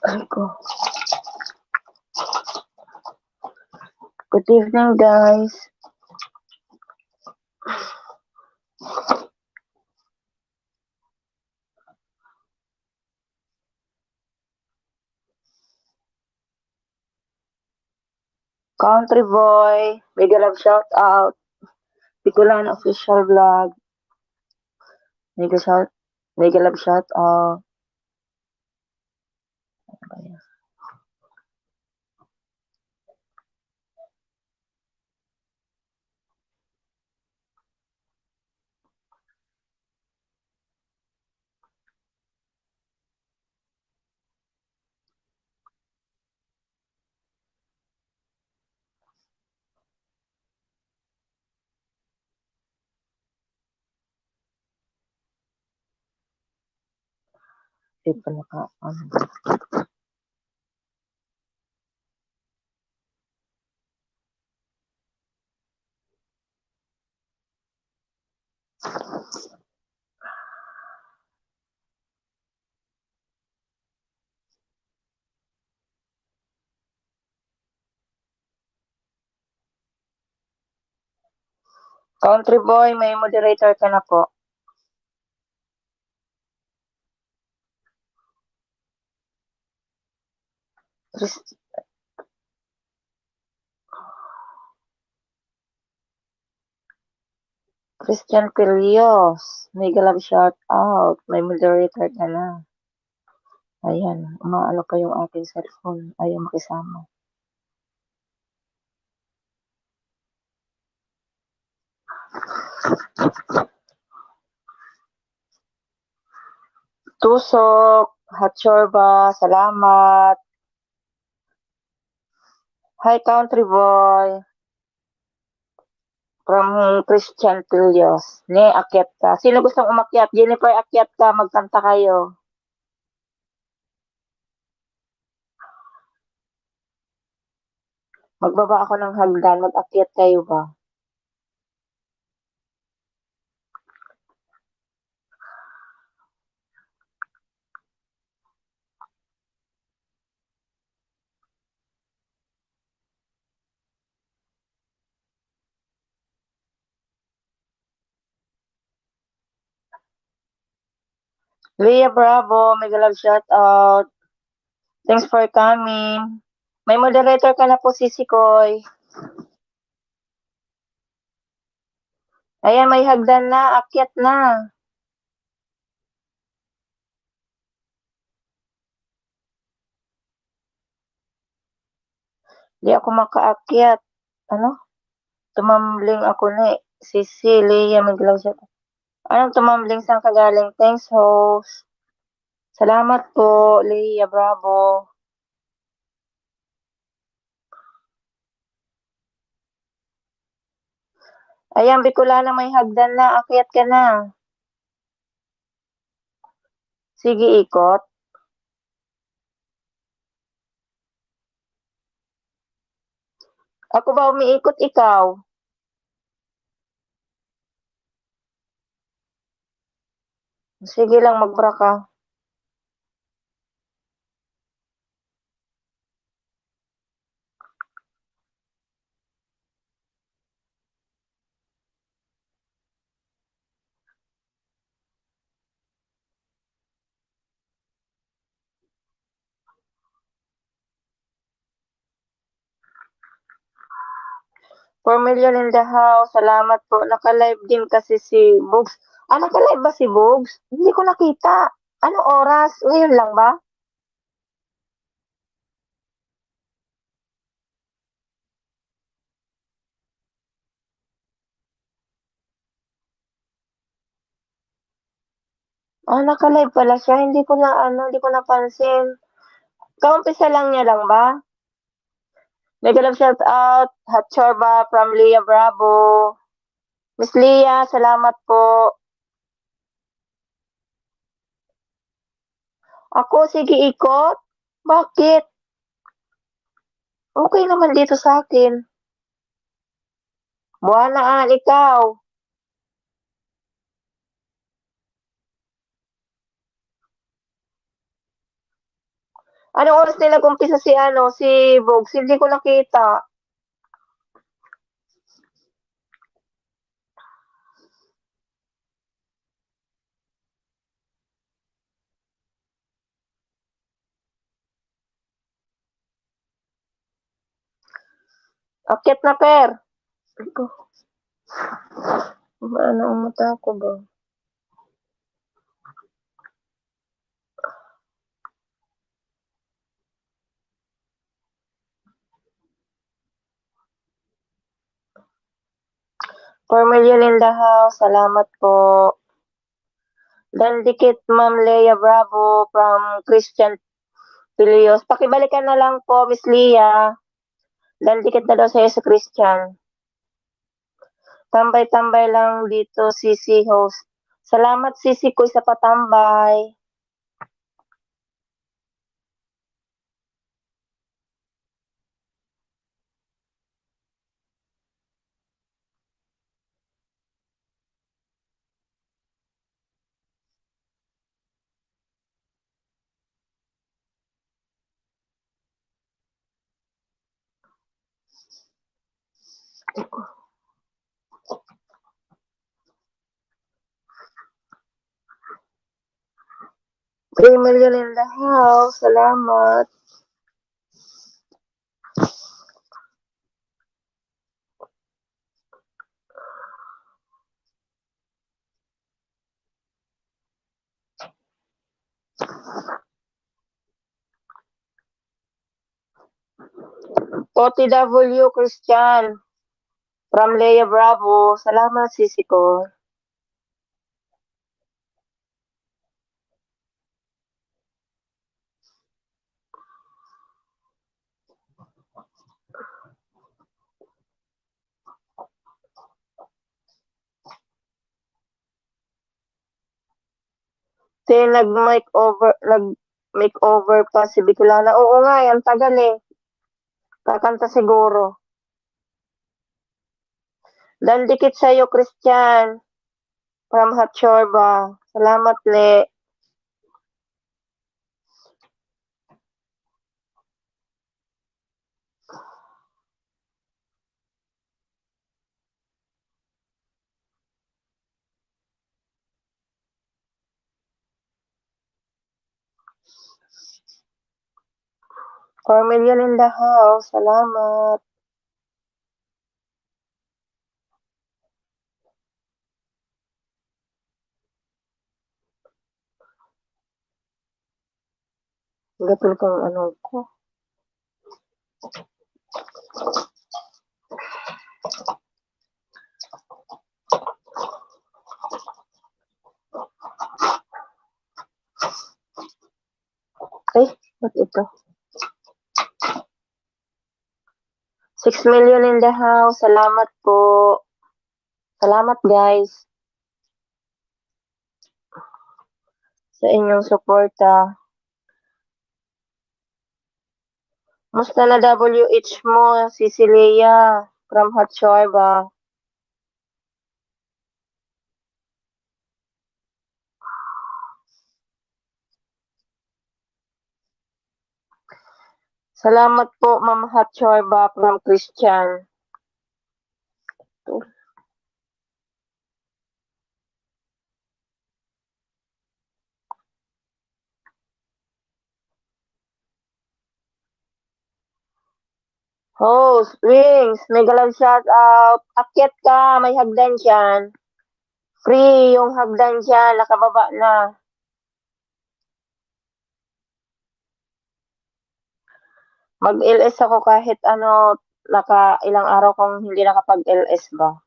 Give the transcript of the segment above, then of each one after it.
Ay ko. Good evening, guys. Country Boy, mega love shout out. Bicolan official vlog. Mega love shout out. Di pa Country Boy, may moderator ka na po. Christian Pilios, mega love shout out. May moderator ka na. Ayan, umaano pa yung ating cellphone. Ayaw makisama. Tusok, Hatchorba, salamat. Hi, Country Boy. From Christian Pilios. Ne, akyat ka. Sino gustong umakyat? Jennifer, akyat ka. Magkanta kayo. Magbaba ako ng hagdan. Mag-akyat kayo ba? Leah Bravo, mega love shout out. Thanks for coming. May moderator ka na po, Sisi Koy. Ayan, may hagdan na. Akyat na. Di ako makaakyat. Ano? Tumambling ako ni Sisi, Leah, mega love shout out. Anong tumambling saan kagaling? Thanks, host. Salamat po, Leah Bravo. Ayan, Bicolana, may hagdan na. Akyat ka na. Sige, ikot. Ako ba umiikot, ikaw? Sige lang, magbra ka. $4 million in the house. Salamat po. Naka-live din kasi si Bugs. Naka-live ba si Bugs? Hindi ko nakita. Anong oras? Ngayon lang ba? Naka-live pala siya. Hindi ko napansin. Kaumpisa lang niya lang ba? Mega love shout out. Hot Chorba from Leah Bravo. Miss Leah, salamat po. Ako, sige ikot. Bakit? Okay naman dito sa akin. Buwanaan, ikaw. Anong oras nila kumpisa si Bogs? Hindi ko nakita. Akyat na, per. Iko. Ano ang mata ko ba? For million in the house, salamat po. Dandikit Ma'am Leah Bravo from Christian Pilios. Pakibalikan na lang po, Miss Leah. Dandikit na daw sa'yo si Christian. Tambay-tambay lang dito, Sisi host. Salamat, Sisi ko sa patambay. Three million in the house. Salamat. OTW Christian from Leah Bravo. Salamat, Sisi ko. Nag-makeover pa si Bicolana. Oo nga, ang tagal eh. Kakanta siguro. Dandikit sa'yo, Christian. From Hatchorba. Salamat, Le. For million in the house. Salamat. Gatol kang ano ko. Ay, ba't ito? 6 million in the house. Salamat po. Salamat, guys. Sa inyong suporta. Musta na WH mo, Cecilia from Hatchorba? Salamat po, Ma'am Hatchorba from Christian. Host, Wings, mega love shout out. Akyat ka, may hagdan dyan. Free yung hagdan dyan, nakababa na. Mag-LS ako kahit ilang araw kong hindi nakapag-LS ba.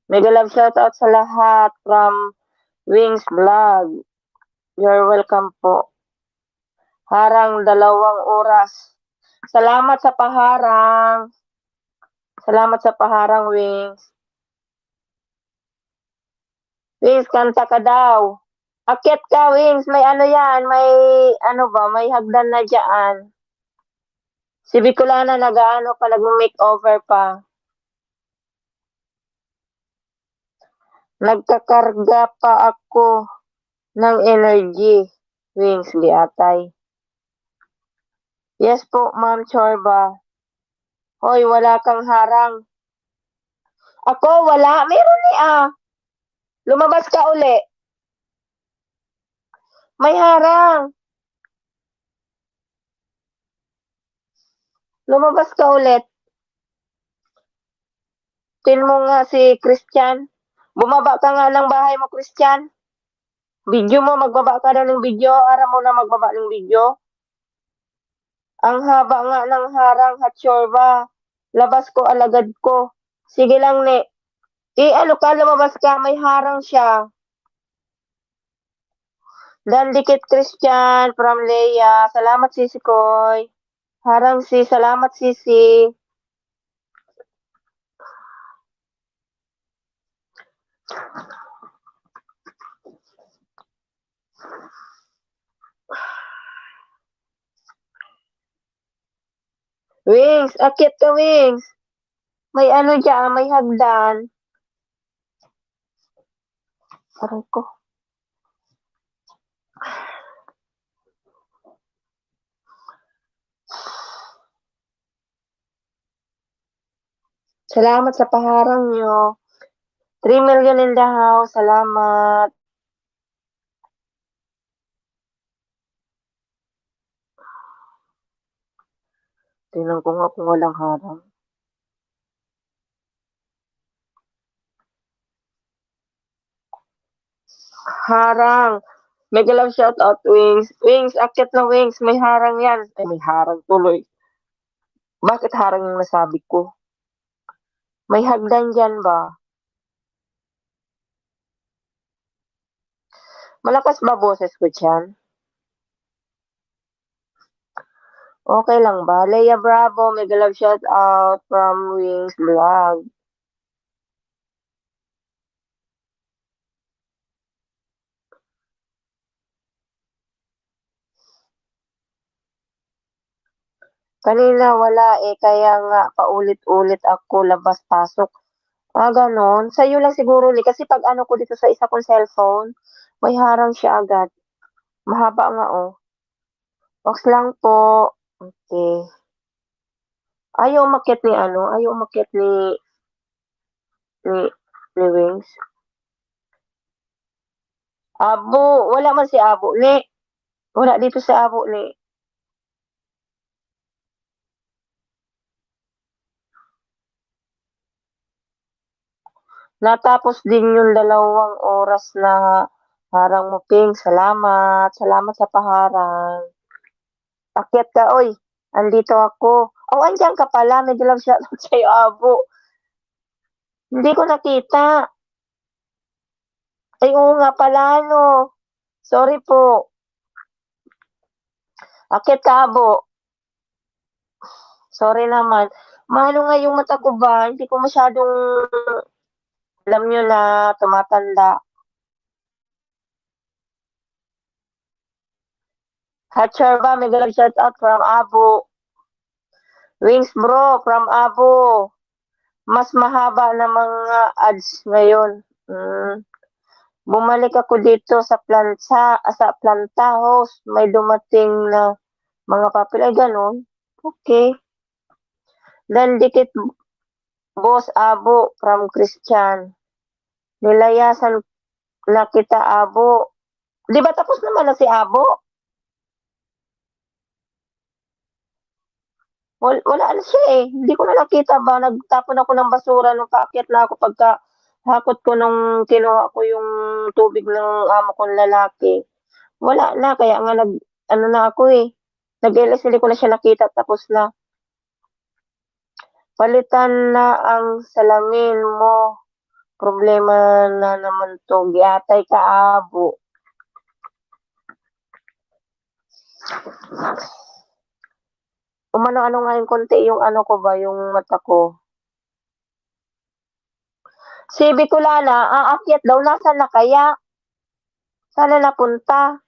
Mega love shout out sa lahat from Wings Vlog, you're welcome po. Harang 2 oras. Salamat sa paharang. Salamat sa paharang, Wings. Wings, kanta ka daw. Akyat ka, Wings. May ano yan, may ano ba, may hagdan na dyan. Si Bicolana nag-ano pa, nag-makeover pa. Nagkakarga pa ako ng energy. Wings, liatay. Yes po, Ma'am Chorba. Hoy, wala kang harang. Ako, wala. Meron Lumabas ka uli. May harang. Lumabas ka ulit. Tin mo nga si Christian. Bumaba ka nga ng bahay mo, Christian. Video mo, magbaba ka na ng video. Ara mo na magbaba ng video. Ang haba nga ng harang, Hatchorba. Labas ko, alagad ko. Sige lang, ne. Ano ka, lumabas ka, may harang siya. Dandikit Christian from Leia. Salamat, Sisi Koy. Harang salamat, Sisi. Wings, akit ka, Wings. May ano dyan, may hagdan. Aray ko. Salamat sa paharang nyo. 3 million in the house. Salamat. Tingnan ko nga kung walang harang. Harang. Mega love shout out, Wings. Wings, akit na Wings. May harang yan. Ay, may harang tuloy. Bakit harang yung nasabi ko? May hagdan dyan ba? Malakas ba boses ko dyan? Okay lang ba? Leia Bravo, mega love shout out from Wings Vlog. Kanina wala kaya nga paulit-ulit ako labas-pasok. Ganon. Sa'yo lang siguro kasi pag ano ko dito sa isa kong cellphone, may harang siya agad. Mahaba nga Box lang po. Okay. Ayaw umakyat ni ayaw umakyat ni, ni Wings. Abo, wala man si Abo ni. Wala dito si Abo ni. Natapos din yung 2 oras na harang mo, Ping. Salamat. Salamat sa paharang. Akyat ka, oy. Andito ako. Andyan ka pala. Medyo lang shoutout sa'yo, Abo. Hindi ko nakita. Ay, oo nga pala, no. Sorry po. Akyat ka, Abo. Sorry naman. Mahalo nga yung mata ko ba? Hindi ko masyadong alam nyo na tumatanda. Hatcher ba? May galag shout out from Abo. Wings bro from Abo. Mas mahaba na mga ads ngayon. Bumalik ako dito sa planta host. May dumating na mga papel. Ay, ganun. Okay. Then, dikit boss Abo from Christian. Nilayasan na kita, Abo. Di ba tapos naman na si Abo? Wala na siya Hindi ko na nakita ba. Nagtapon ako ng basura nung paakyat na ako pagka hakot ko nung kinuha ko yung tubig ng amo kong lalaki. Wala na. Kaya nga ano na ako Nag-LS, hindi ko na siya nakita. Tapos na. Palitan na ang salamin mo Problema na naman 'to, giatay ka abo. Umano-ano nga yung konti yung ano ko ba, yung mata ko. Si Bicolana, aakyat daw, nasaan na kaya? Saan na napunta?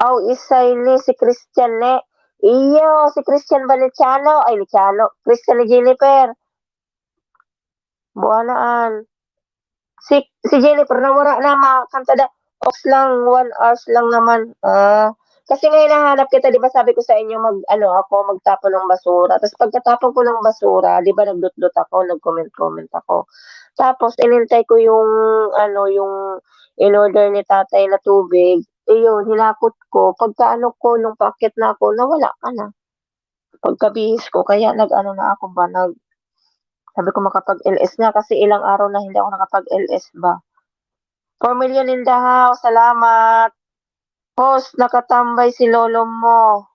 Aw, isay ni si Christian ni. Iyo, si Christian ba Luciano? Ay, Luciano. Christian ni Jennifer. Buanaan. Si Jennifer nawara na makakanta da. Ox lang, 1 hours lang naman. Kasi ngayon nahanap kita, di ba sabi ko sa inyo ano ako, magtapon ng basura. Tapos pagkatapon ko ng basura, di ba nagdot-dot ako, nag-comment-comment ako. Tapos inintay ko yung ano, yung in-order ni tatay na tubig. Iyon, hinakot ko. Pagka-ano ko, nung paakyat na ako, nawala ka na. Pagkabihis ko, kaya nag-ano na ako ba, sabi ko makapag-LS na kasi ilang araw na hindi ako nakapag-LS ba. 4 million in the house, salamat. Host, nakatambay si lolo mo.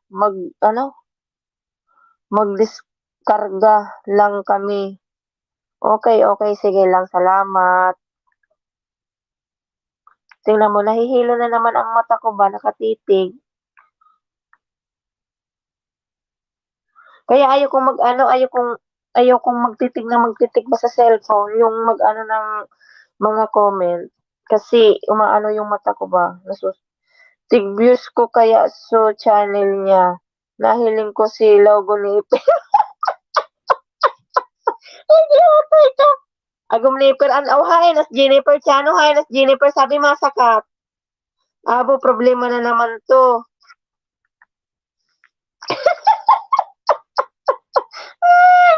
Magdiskarga lang kami. Okay, okay, sige lang, salamat. Tingnan mo, nahihilo na naman ang mata ko ba, nakatitig. Kaya ayokong magtitig ba sa cellphone, yung mag-ano ng mga comment. Kasi umaano yung mata ko ba, tig-views ko kaya so channel niya. Nahiling ko si logo ni Ay, ginapay ka. Agum Nipper an hay nas Jennifer Chano, hay nas Jennifer sabi masakat. Abo, problema na naman to. Ay,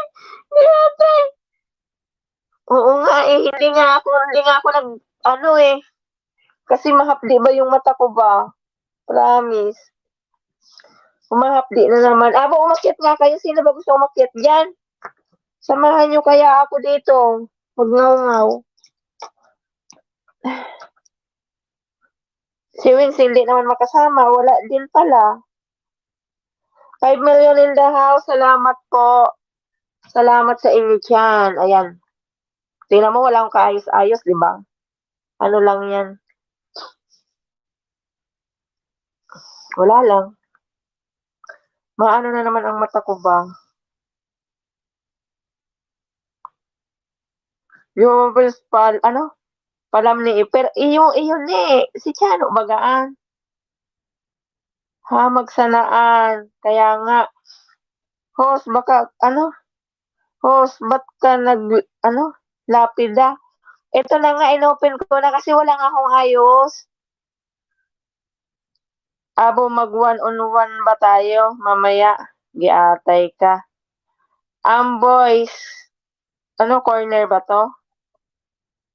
ginapay. Oo nga eh, hindi nga ako ano eh. Kasi mahapdi ba yung mata ko ba? Promise. Humahapdi na naman. Abo, umakyat nga kayo. Sino ba gusto umakyat dyan? Samahan nyo kaya ako dito. Magngaw-ngaw. Si Wins hindi naman makasama. Wala din pala. 5 million in the house. Salamat po. Salamat sa inyo dyan. Ayan. Tingnan mo, wala akong kaayos-ayos, di ba? Ano lang yan. Wala lang. Maano na naman ang mata ko ba? Yung palam ni Iper. Iyon eh. Si Chano bagaan. Ha, magsanaan. Kaya nga. Host, host, ba't ka lapida? Ito na nga, inopen ko na kasi wala nga akong ayos. Abo, mag one-on-one ba tayo? Mamaya, giatay ka. Boys, corner ba to?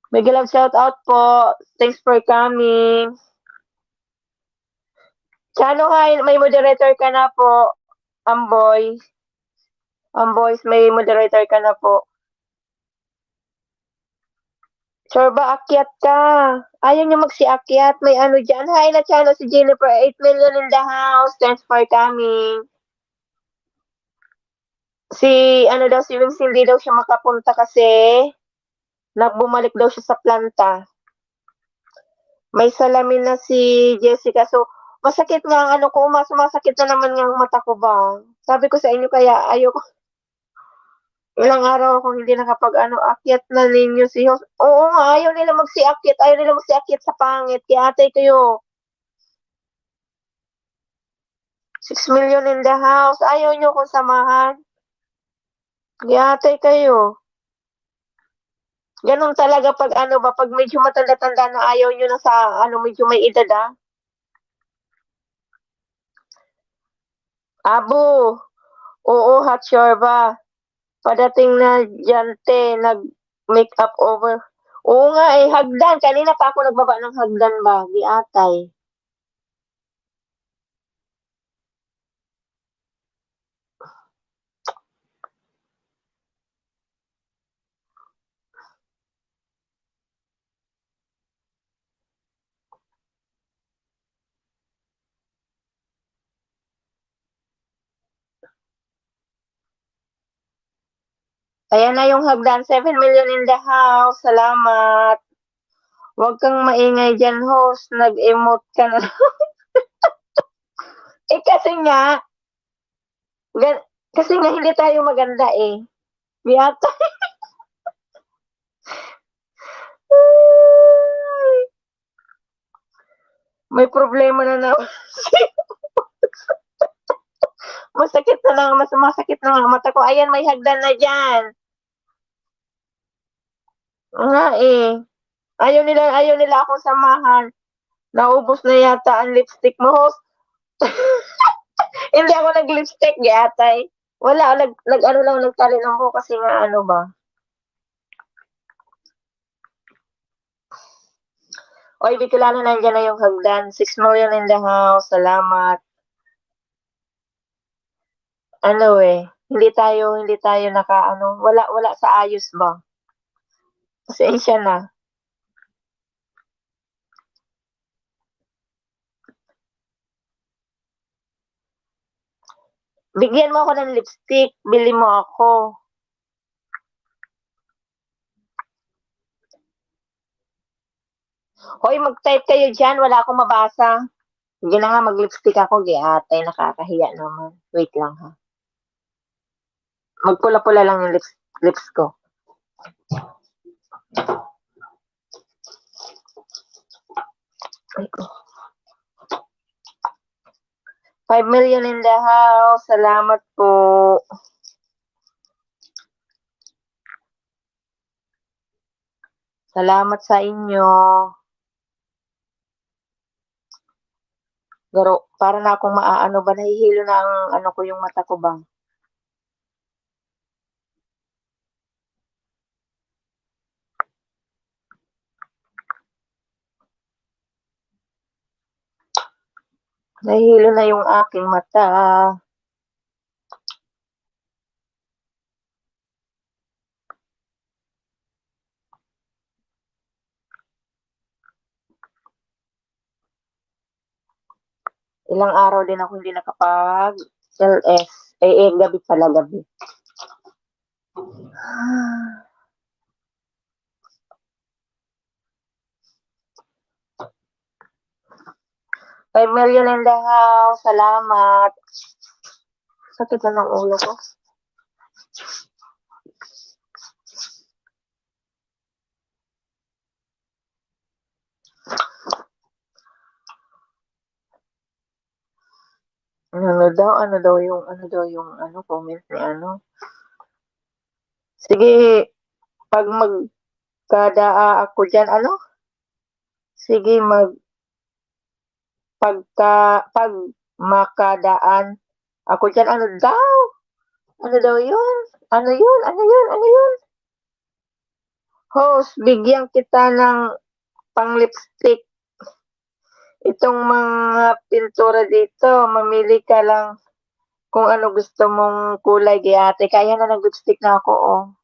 Big love shout out po. Thanks for coming. Chano, hi, may moderator ka na po. Boys. Boys, may moderator ka na po. Sure ba, akyat ka? Ayaw niya magsi-akyat. May ano dyan. Hi na channel si Jennifer. 8 million in the house. Thanks for coming. Si Wings hindi daw siya makapunta kasi bumalik daw siya sa planta. May salamin na si Jessica. So, masakit nga ang ano ko. Sumasakit na naman nga ang mata ko ba. Sabi ko sa inyo kaya ayoko. Ilang araw akong hindi akyat na ninyo si host. Oo nga, ayaw nila magsiakyat. Ayaw nila magsiakyat sa pangit. Kaya atay kayo. 6 million in the house. Ayaw nyo kung samahan. Kaya atay kayo. Ganun talaga pag medyo matanda-tanda na ayaw nyo na sa medyo may edad Abo. Oo, hot sure ba? Padating na dyan, nag-makeup over. Oo nga eh, hagdan. Kanina pa ako nagbaba ng hagdan ba? Di atay. Ayan na yung hagdan, 7 million in the house, salamat. Huwag kang maingay diyan host, nag-emote ka na. Kasi nga, gan kasi nga hindi tayo maganda, eh. Yata. May problema na naman. Masakit na lang, mas masakit na ang mata ko. Ayan, may hagdan na diyan. Nga, eh. Ayaw nila akong samahan. Naubos na yata ang lipstick mo, host. Hindi ako nag-lipstick, yatay. Wala, nag-ano lang, nagtali ng buhok kasi nga ano ba. Oy, Bicolano, nandiyan na yung hagdan. 6 million in the house, salamat. Ano eh, hindi tayo nakaano, wala sa ayos ba. Pasensya na. Bigyan mo ako ng lipstick, bili mo ako. Hoy, mag-type kayo diyan, wala akong mabasa. Sige na nga, mag-lipstick ako, giatay, nakakahiya naman. Wait lang ha. Magpula-pula lang yung lips ko. Ay ko. 5 million in the house, salamat po. Salamat sa inyo. Pero para na akong maaano ba, nahihilo na ang ano ko, yung mata ko ba. Nahihilo na yung aking mata. Ilang araw din ako hindi nakapag-LS. Gabi pala, gabi. 5 million in the house, salamat. Sakit na ng ulo ko. Ano daw yung comment ni ano. Sige, pag magkadaa ako diyan, ano? Sige, pag makadaan ako diyan, ano daw? Ano daw yun? Ano yun? Ano yun? Ano yun? Host, bigyan kita ng pang-lipstick. Itong mga pintura dito, mamili ka lang kung ano gusto mong kulay, giate. Kaya na nag-lipstick na ako, oh.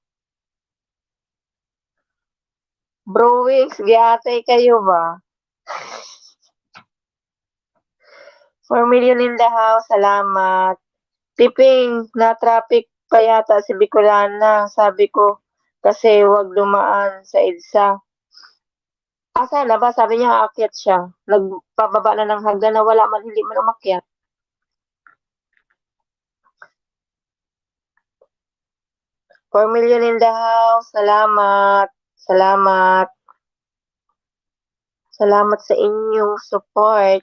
Browix, giate kayo ba? 4 million in the house, salamat. Tiping, na-traffic pa yata si Bicolana. Sabi ko, kasi wag dumaan sa EDSA. Asa na ba? Sabi niya, aakyat siya. Nagpababa na ng hagdan na wala man, hindi man umakyat. $4 million in the house, salamat. Salamat. Salamat sa inyong support.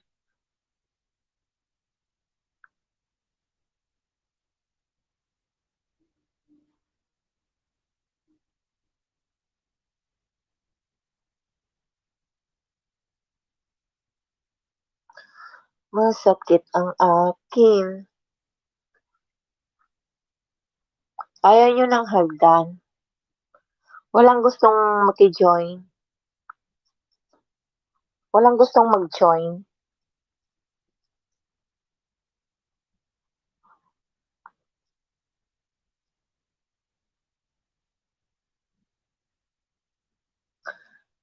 Masakit ang akin. Ayaw niyo ng hagdan. Walang gustong maki-join. Walang gustong mag-join.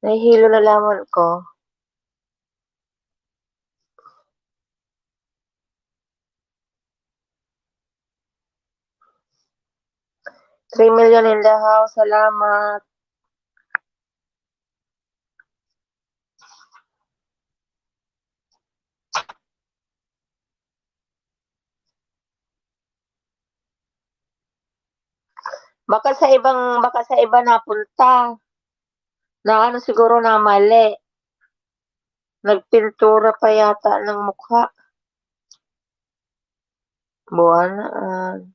Nahihilo na lamang ko. 3 million in the house. Salamat. Baka sa iba napunta. Na ano siguro na mali. Nagpintura pa yata ng mukha. Buwanaan.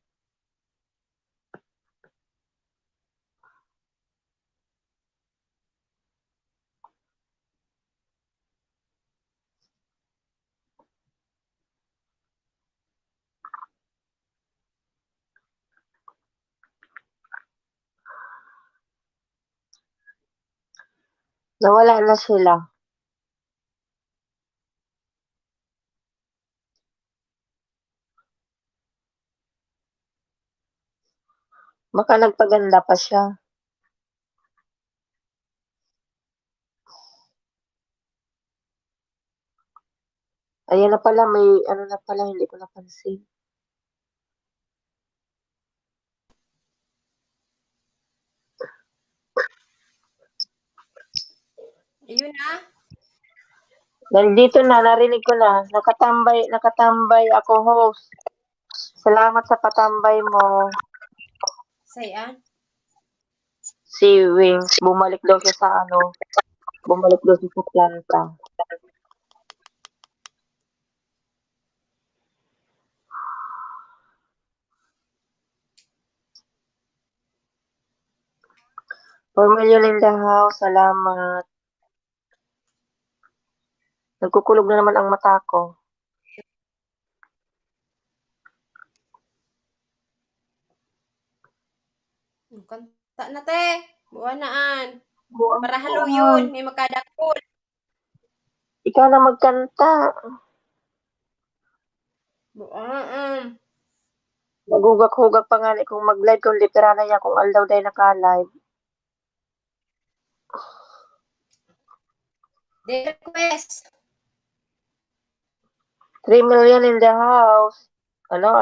Nawala na sila. Baka nagpaganda pa siya. Ayan na pala, may ano na pala, hindi ko napansin. Ayun na. Nandito na, narinig ko na. Nakatambay ako, host. Salamat sa patambay mo. Sayan. Si Wings, bumalik daw siya sa ano, bumalik daw siya sa planta. $4 million in the house, salamat. Nagkukulog na naman ang mata ko. Kanta na te. Buwanaan. Buwan Para ko. haluyon. May makadakol. Ikaw na magkanta. Buwanaan. Nagugak-hugak pa nga ni kung mag-live kung litera na niya kung aldaw day naka-live. The request. 3 million in the house. Ano?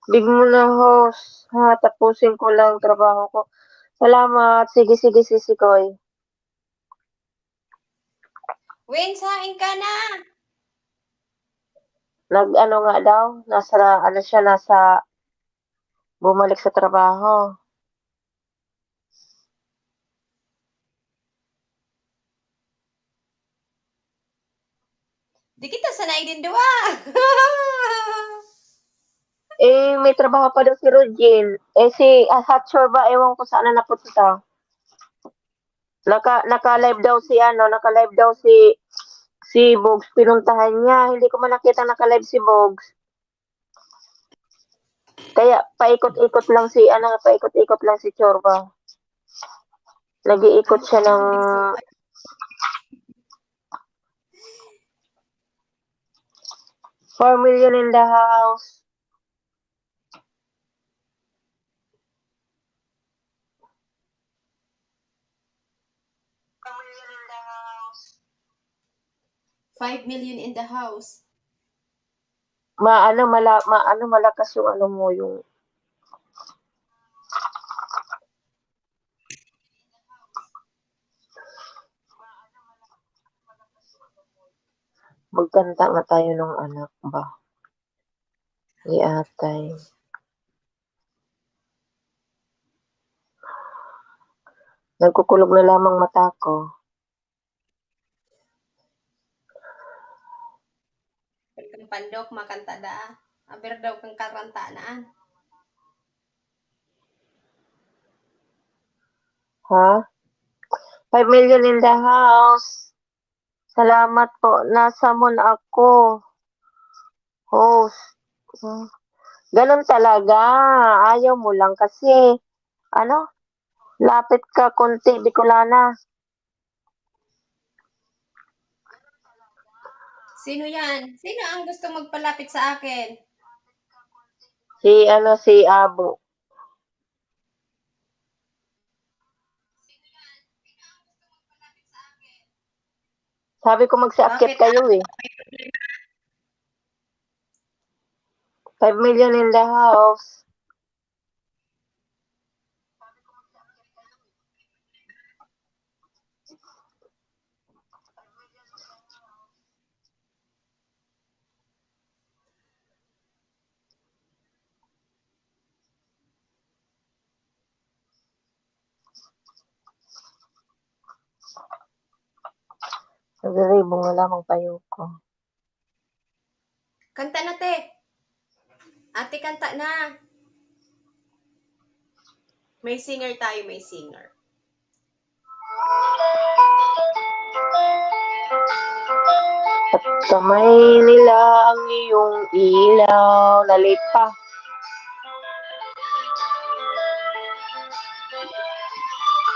Big mo na, host. Ha, tapusin ko lang trabaho ko. Salamat. Sige, sisikoy. Win, saing ka na. Nag-ano nga daw, nasa bumalik sa trabaho. Di kita sanay din dua. May trabaho pa daw si Rogin. Si Hatchor ba, ewan ko saan na napunta. Naka-live daw si Bogs, pinuntahan niya. Hindi ko man nakita naka-live si Bogs. Kaya paikot-ikot lang si Chorba. Nag-iikot siya ng 4 million in the house. $5 million in the house. Malakas yung ano mo, yung magkanta nga tayo ng anak ba? Ni atay. Nagkukulog na lamang mata ko. Kang pandok, makanta da. Aber daw kang karantanaan. Ha? 5 million in the house. Salamat po. Nasa mon ako. Host. Ganun talaga. Ayaw mo lang kasi. Ano? Lapit ka konti, Bicolana. Sino yan? Sino ang gusto magpalapit sa akin? Si Abo. Sabi ko magsiakyat Bakit? kayo eh. 5 million in the house. Nagribong na lamang tayo ko. Kanta na, te. Ate, kanta na. May singer tayo, may singer. At kamay nila ang iyong ilaw, nalipa.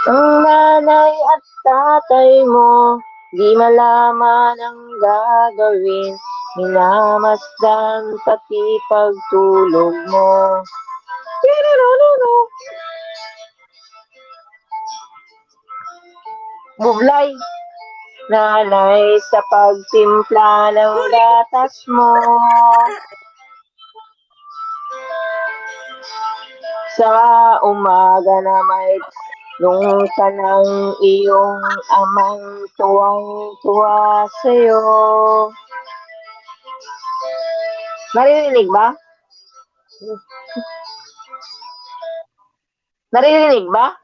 Ang nanay at tatay mo, di malaman ang gagawin, minamasdan pati pagtulog mo. Bublay, nanay sa pagtimpla ng gatas mo. Sa umaga na may nung ka ng iyong amang tuwang-tuwa sa'yo. Naririnig ba? Naririnig ba?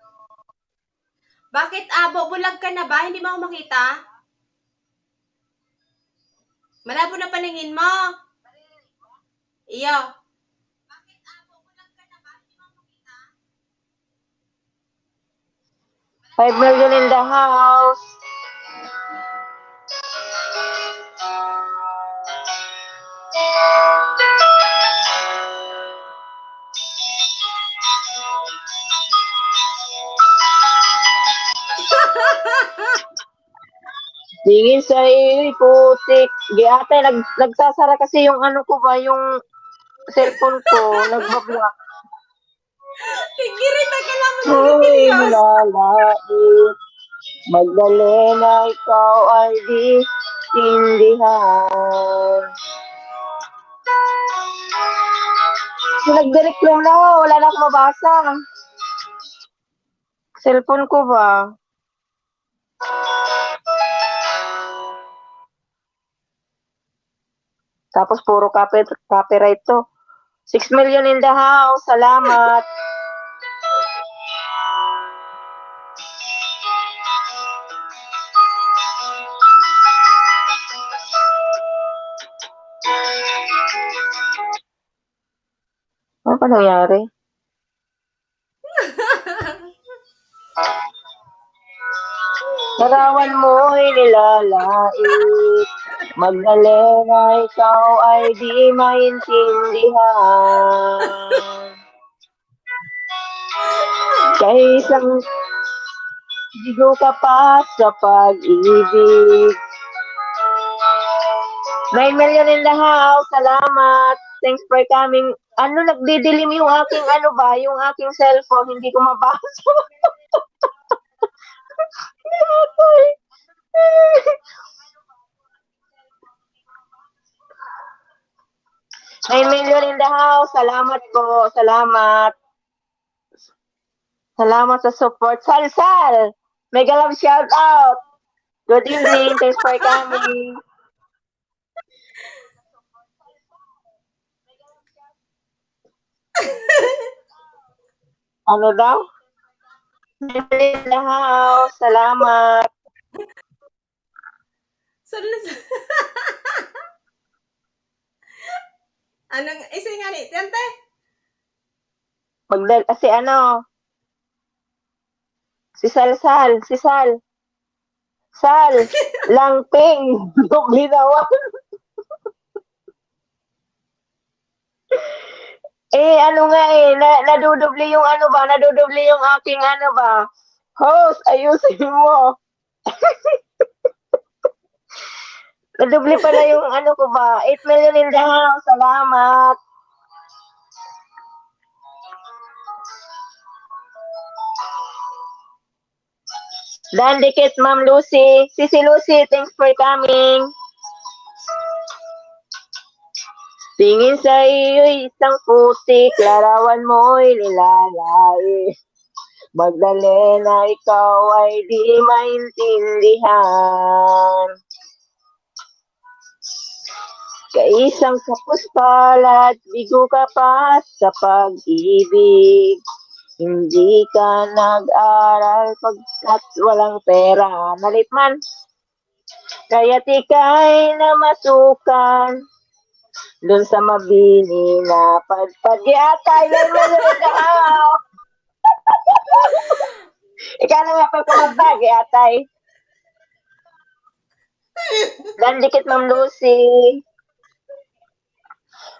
Bakit, abo? Bulag ka na ba? Hindi mo ako makita? Malabo na paningin mo. Iyo. 5 million in the house. Tingin sa iyo'y putik. Di ate, nagsasara kasi yung ano ko ba, yung cellphone ko, nagbablock. Tigirita ka lang mo Hoy, serious. lalait, Magdalena, ikaw ay di tindihan. Nag-direct lang na, wala na akong mabasa. Cellphone ko ba? Tapos puro copyright to. 6 million in the house. Salamat. Ano pa nangyari? Larawan mo'y nilalait. Magdalena, ikaw ay di maintindihan. Kay isang bigo ka pa sa pag-ibig. 9 million in the house. Salamat. Thanks for coming. Ano, nagdidilim yung aking ano ba, yung aking cellphone. Hindi ko mabasa. 9 million in the house. Salamat po. Salamat. Salamat sa support. Sal! Mega love shout out. Good evening. Thanks for coming. Ano daw? 9 million in the house. Salamat. Anong, isa nga ni, tiyante? Si ano? Si Sal. Sal, Langping, Linawan. Ano nga nadudubli yung ano ba, nadudubli yung aking ano ba. Host, ayusin mo. Nadubli pala yung ano ko ba. 8 million in the house. Salamat. Dandikit, Ma'am Lucy. Sisi Lucy, thanks for coming. Tingin sa iyo'y isang putik, larawan mo'y nilalait. Magdalena, ikaw ay di maintindihan. Kaisang kapos palad, bigo ka pa sa pag-ibig. Hindi ka nag-aral pagkat walang pera. Nalitman. Kaya't ika'y namasukan dun sa mabini na padpad. Yata, yan mo rin ka. Ikaw na nga pa kumanta, yatay. Dan dikit, Ma'am Lucy.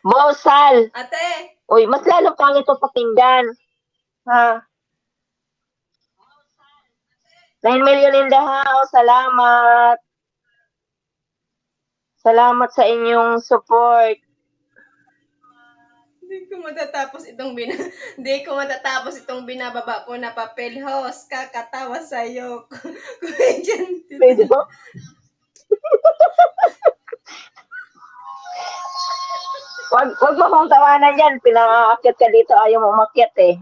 Bosal. Ate, Uy, mas lalo pangit ito pakinggan. Ha? 9 million in the house. Salamat. Salamat sa inyong support. Hindi ko matatapos itong binababa ko na papel, host. Kakatawa sa'yo. Komedyante. Pwede ba? Wag mo kong tawanan yan. Pinakakit ka dito. Ayaw mo umakyat eh.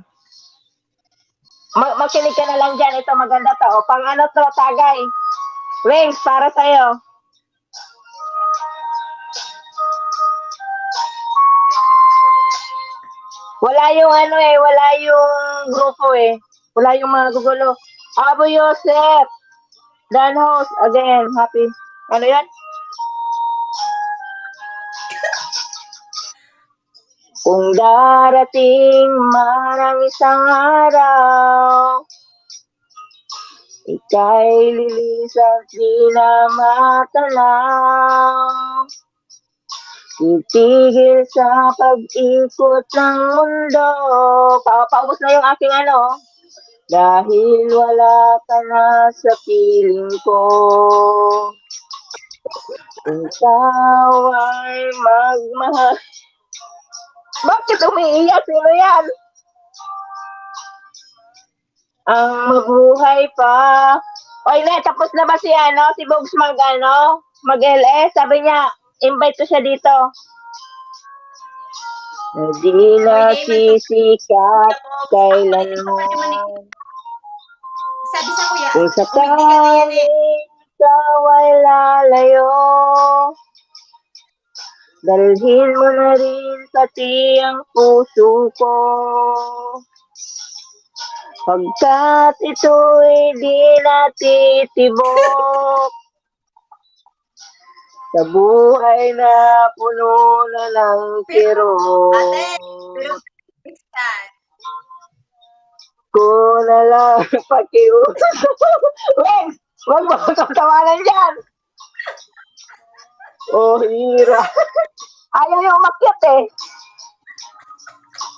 Makinig ka na lang dyan. Ito maganda to. O, pang ano to, tagay. Wings, para sa'yo. Wala yung ano eh. Wala yung grupo eh. Wala yung mga gugulo. Abo Yosef. Dan host. Again. Happy. Ano yan? Kung darating man ang isang araw, ika'y lilis at di na matanaw. Titigil sa pag-ikot ng mundo. Paubos na yung aking ano. Dahil wala ka na sa piling ko. Ikaw ay magmahal. Bakit umiiyak? Sino yan? Ang mabuhay pa. Oy, ne, tapos na ba si ano, si Bogs mag-LS? Sabi niya, invite ko siya dito. Hindi na sisikat kailanman. Sabi sa kuya, Kung umigdi ka na yan eh. sakaling ikaw ay lalayo, dalhin mo na rin pati ang puso ko. Pagkat ito'y di natitibok sa buhay na puno na ng kirot. Ate, pero Stan, Ko na lang pakiuso. Weng, wag mo akong tawanan dyan. Oh, hira. Ayaw yung umakyat eh.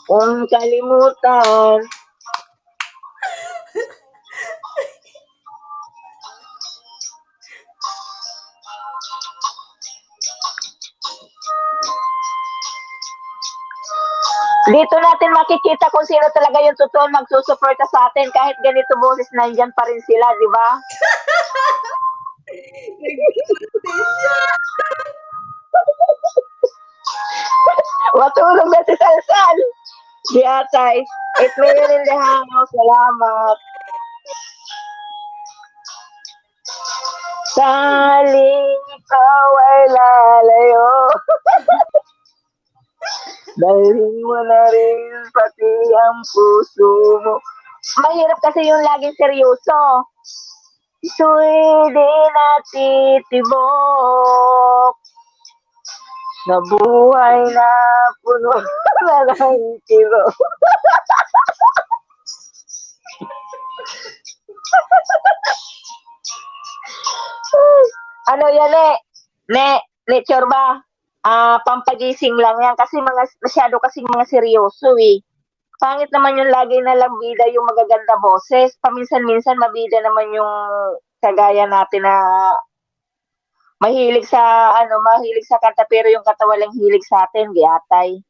Kung kalimutan. Dito natin makikita kung sino talaga yung totoo magsusuporta sa atin kahit ganito boses nandyan pa rin sila, di ba? Matulog na si Salsal. Di atay. 8 million in the house. Salamat. Saling ikaw ay lalayo. Dalhin mo na rin pati ang puso mo. Mahirap kasi yung laging seryoso. Ito'y di natitibok. Nabuhay na puno na ng tiro. Ano yan eh? Ne, Chorba. Pampagising lang yan kasi masyado kasing mga seryoso eh. Pangit naman yung lagi na lang bida yung magaganda boses. Paminsan-minsan mabida naman yung kagaya natin na mahilig sa kanta pero yung katawan lang hilig sa atin, giatay.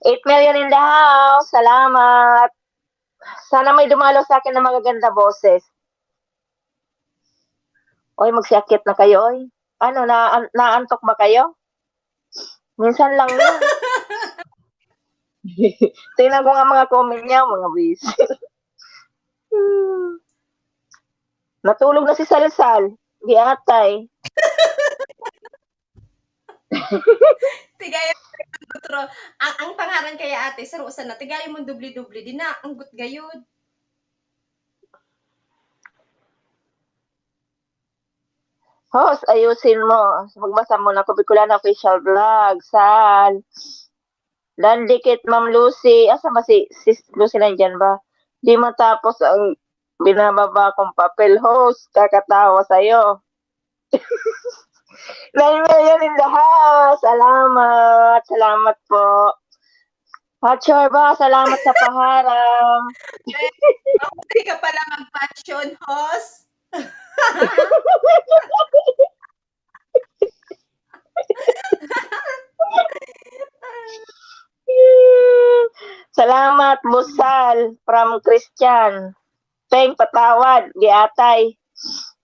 $8 million in the house. Salamat. Sana may dumalo sa akin ng magaganda boses. Oy, magsiakit na kayo, oy. Ano, naantok ba kayo? Minsan lang yun. Tingnan ko nga mga comment niya, mga bis. Natulog na si Salsal. Di atay. tigaya mo ang pangaran kaya ate, sarusan na, tigaya mo dubli-dubli, di na, ang gut gayud. Host, ayusin mo. Magbasa mo na Bicolana Official Vlog. Sal. Dan dikit Ma'am Lucy. Asa ba si Lucy nandyan ba? Di matapos ang binababa kong papel. Host, kakatawa sa'yo. 9 million in the house. Salamat. Salamat po. Hotchar ba? Salamat sa paharang. Hindi ka pala mag-passion host. Salamat, Busal. From Christian. Peng, patawad. Giatay.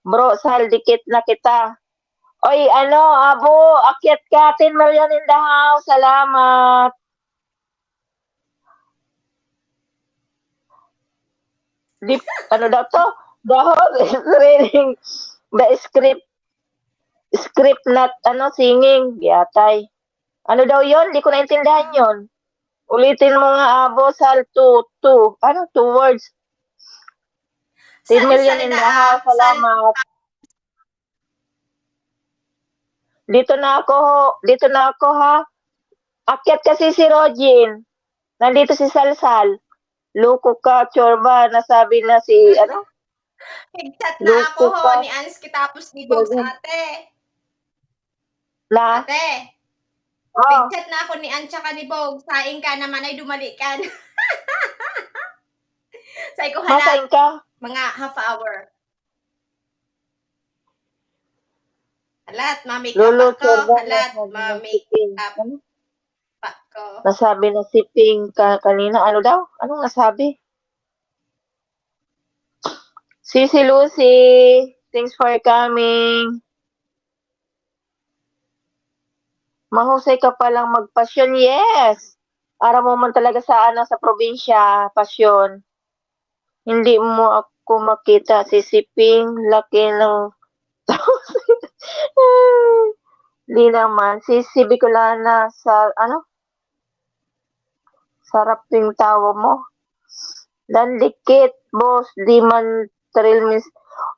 Bro, Sal, dikit na kita. Oy, ano, abo, akyat ka. 10 million in the house. Salamat. Di, ano daw to? The host is reading the script not, singing. Giatay. Ano daw yon? Di ko naintindihan yon. Ulitin mo nga, abo, Sal, two. Ano, 2 words. 10 million in the house. Salamat. Dito na ako ha. Akyat kasi si Rogin. Nandito si Salsal. Luko ka, chorba, nasabi na si, Nag-chat na ako Luko ka. ni Ansky tapos ni Bogs ate. Na? Ate, Oh, nag-chat na ako ni Ans tsaka ni Bogs. Saing ka naman ay dumali ka. Say ko halat, masain ka? mga half hour. Halat, mamake Lolo, up ako. chorba, Halat, nasabi na si mamake Ping. up Ano? pa ko. Nasabi na si Ping kanina. Ano daw? Anong nasabi? Si Lucy, thanks for coming. Mahusay ka palang magpasyon. Yes! Para mo man talaga sa sa probinsya, pasyon. Hindi mo ako makita. Si Siping, laki ng Di naman. Si Bicolana sa, sarap yung tawa mo. Dan dikit, boss. Di man thrill miss.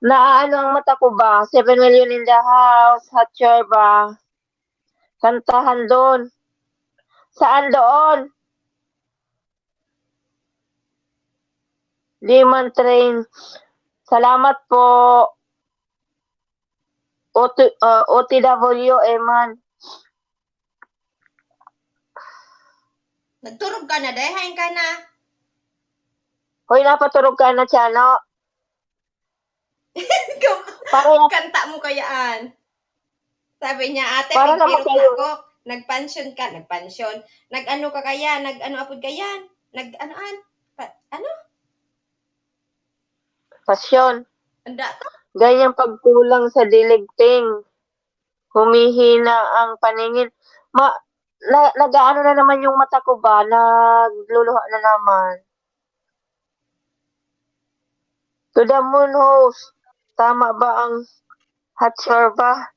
Naaano ang mata ko ba? 7 million in the house. Hatcher ba? Kantahan doon. Saan doon? Di man train. Salamat po. OTW, Eman. Nagturog ka na, dehain ka na. Hoy, napaturog ka na, Chano. Para Kanta mo kayaan. Sabi niya, ate, Para naman pigpirot na kayo. ako. Nagpansyon ka, nagpansyon. Nag-ano ka kaya? Nag-ano apod kayan? Nag-anoan? Ano? Pasyon. Anda to? Ganyang pagkulang sa diligting. Humihina ang paningin. Nag-aano na naman yung mata ko ba? Nagluluha na naman. To the moon, host. Tama ba ang Hatcher ba?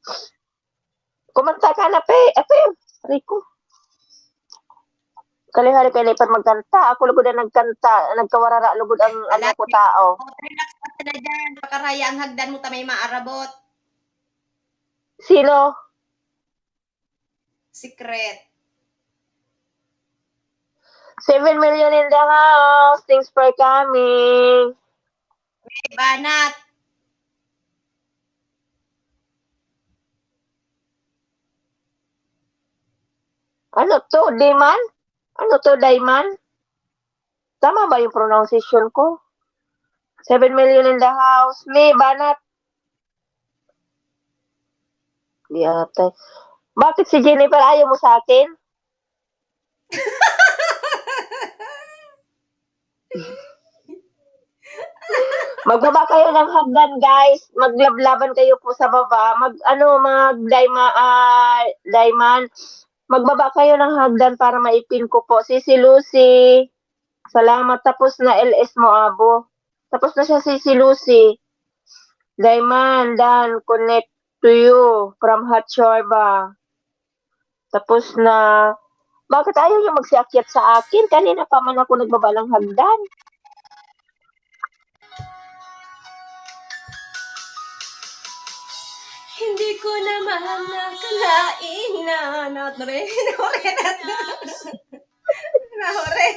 Kumanta ka na, pe. Ito yun. Rico. Kalihari pa lipat magkanta. Ako lugod na nagkanta. Nagkawarara lugod ang ko tao. Relax ka na dyan. Pakaraya ang hagdan mo ta may maarabot. Sino? Secret. 7 million in the house. Thanks for coming. May banat. Ano to? Dayman? Ano to, Dayman? Tama ba yung pronunciation ko? 7 million in the house. May banat. Di ata. Bakit si Jennifer ayaw mo sa akin? Magbaba kayo ng hagdan, guys. Maglablaban kayo po sa baba. Dayman. Magbaba kayo ng hagdan para maipin ko po. Si Lucy. Salamat. Tapos na LS mo, abo. Tapos na siya si Lucy. Dayman, Dan, connect to you from Hatchor ba? Tapos na. Bakit ayaw niyo magsiakyat sa akin? Kanina pa man ako nagbaba ng hagdan. Hindi ko naman nakalain na nahore. Nahore.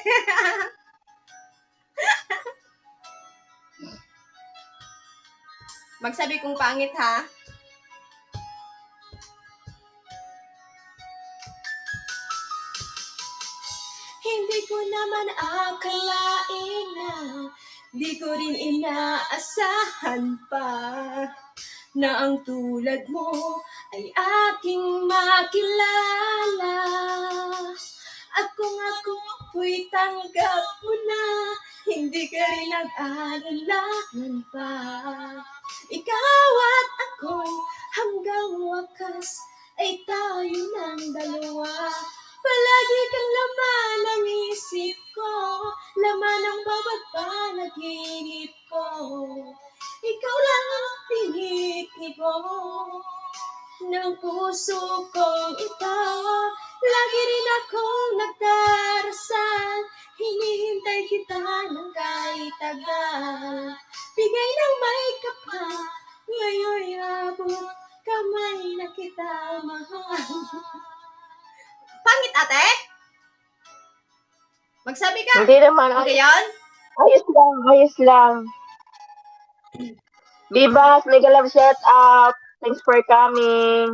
Magsabi kong pangit ha. Hindi ko naman akalain na di ko rin inaasahan pa na ang tulad mo ay aking makilala. At kung ako'y tanggap mo na, hindi ka rin nag-aalangan pa. Ikaw at ako'y hanggang wakas ay tayo ng dalawa. Palagi kang laman ng isip ko, laman ng bawat panaginip ko. Ikaw lang ang tinitibo ng puso kong ito. Lagi rin akong nagdarasal, hinihintay kita ng kahit tagal. Bigay ng may kapal, ngayon'y abot kamay na kita mahal. Pangit ate? Magsabi ka? Hindi naman. Okay yan? Ayos lang. Bibas, mega love shout out. Thanks for coming.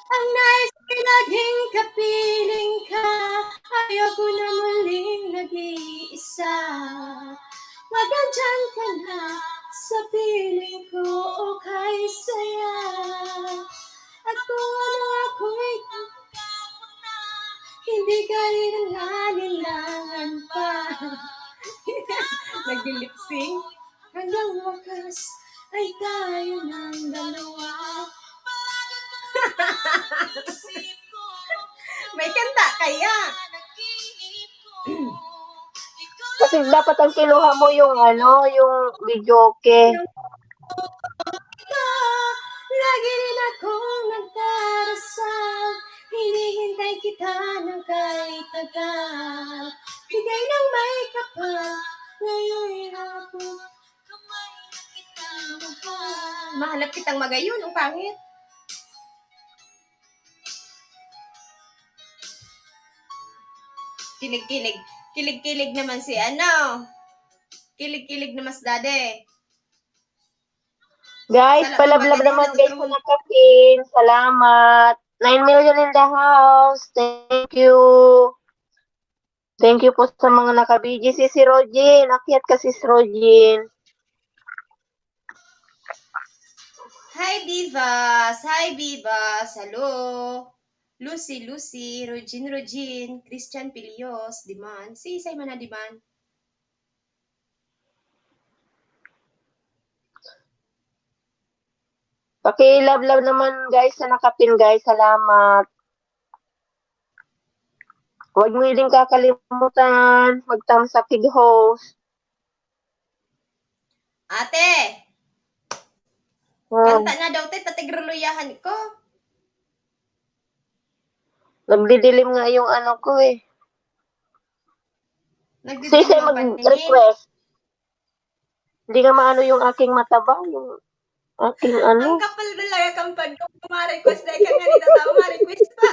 Ang nais ay naging kapiling ka, ayoko na muling nag-iisa. Magandyan ka na sa piling ko o kay saya. At kung ano ako'y tanggap mo na, hindi ka rin nangalilangan pa. Nag-lip-sync hanggang wakas ay tayo ng dalawa. May kanta kaya. Kasi dapat ang kinuha mo yung yung videoke. Lagi rin akong nagdarasal, hinihintay kita ng kahit tagal. Bigay ng may kapal, ngayon'y abot kamay na kita mahal. Mahanap kitang magayon, ang pangit. Kilig-kilig. Kilig-kilig naman si Kilig-kilig na mas dade. Guys, palablab naman guys sa nakapin. Salamat. 9 million in the house. Thank you. Thank you po sa mga nakabiji. Si Rogin. Akyat kasi si Rogin. Hi, Bivas. Hi, Bivas. Hello. Lucy, Rogin, Christian Pilios, Diman. Si Isay man na Diman. Paki-love naman guys sa nakapin guys. Salamat. Huwag mo din kakalimutan magtamsakig host. Ate! Kanta na daw tayo, patigruluyahan ko. Nagdidilim nga yung ko eh. Nagdidilim Sisay ang paningin. mag-request. Hindi nga maano yung aking mataba, yung aking Ang kapal talaga kampad ko. Ma-request dahil ka nga nito tao, ma-request pa.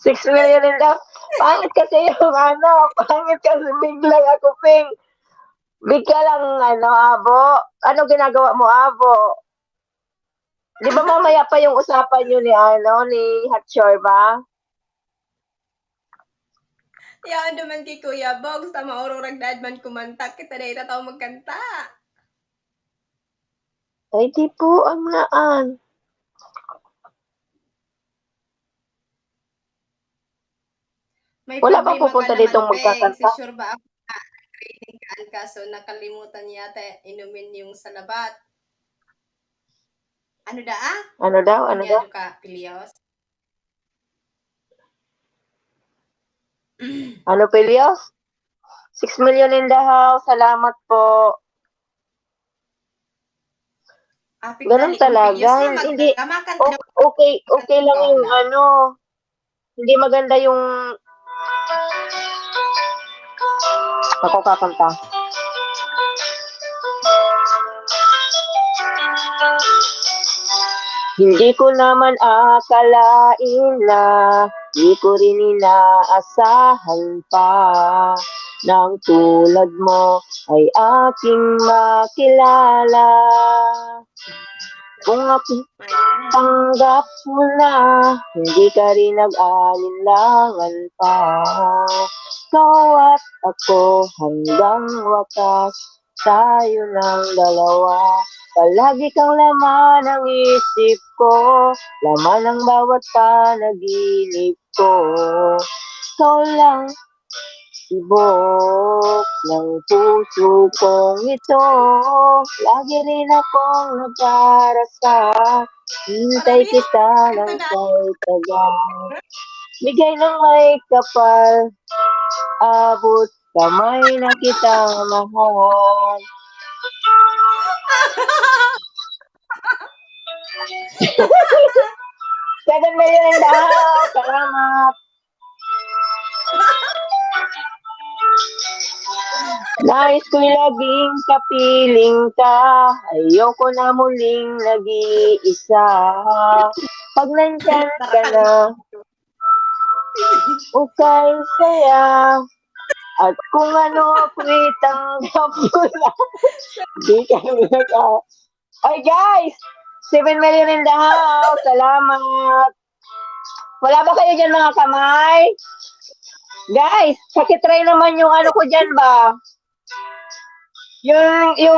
6 million in daw. Pangit kasi yung pangit kasi biglang ako ping. Bigla lang abo. Ano ginagawa mo, abo? Di ba mamaya pa yung usapan nyo ni Hatchor ba? Yan naman kay Kuya Bogs, tama ororag daad man kumanta, kita na itataw magkanta. Ay, di po, ang naan. May Wala bang problema pupunta ka naman, ditong Peng. magkakanta? Si sure ba ako na training ka so nakalimutan yata inumin yung salabat. Ano da Ano daw? Kunyado ka, Pilios? Ano, Pilios? 6 million in the house. Salamat po. Ganun talaga. Hindi, okay lang yung hindi maganda yung ako kakanta. Hindi ko naman akalain na di ko rin inaasahan pa nang tulad mo ay aking makilala. Kung tanggap mo na, hindi ka rin nag-alinlangan pa. Ikaw at ako hanggang wakas, tayo ng dalawa. Palagi kang laman ng isip ko, laman ng bawat panaginip ko. Ikaw lang, tibok ng puso kong ito. Lagi rin akong nagdarasa, hintay Parang kita ng na. kay tagal. Bigay ng may kapal, abot kamay na kitang mahal. 7 million in the house! Salamat! Nais ko'y laging kapiling ka, ayoko na muling nag-iisa. Pag nandyan ka na, ukay saya, at kung ano ako'y tanggap mo na. Di ka Ay guys! 7 million in the house! Salamat! Wala ba kayo dyan mga kamay? Guys, pakitry naman yung ano ko dyan ba? Yung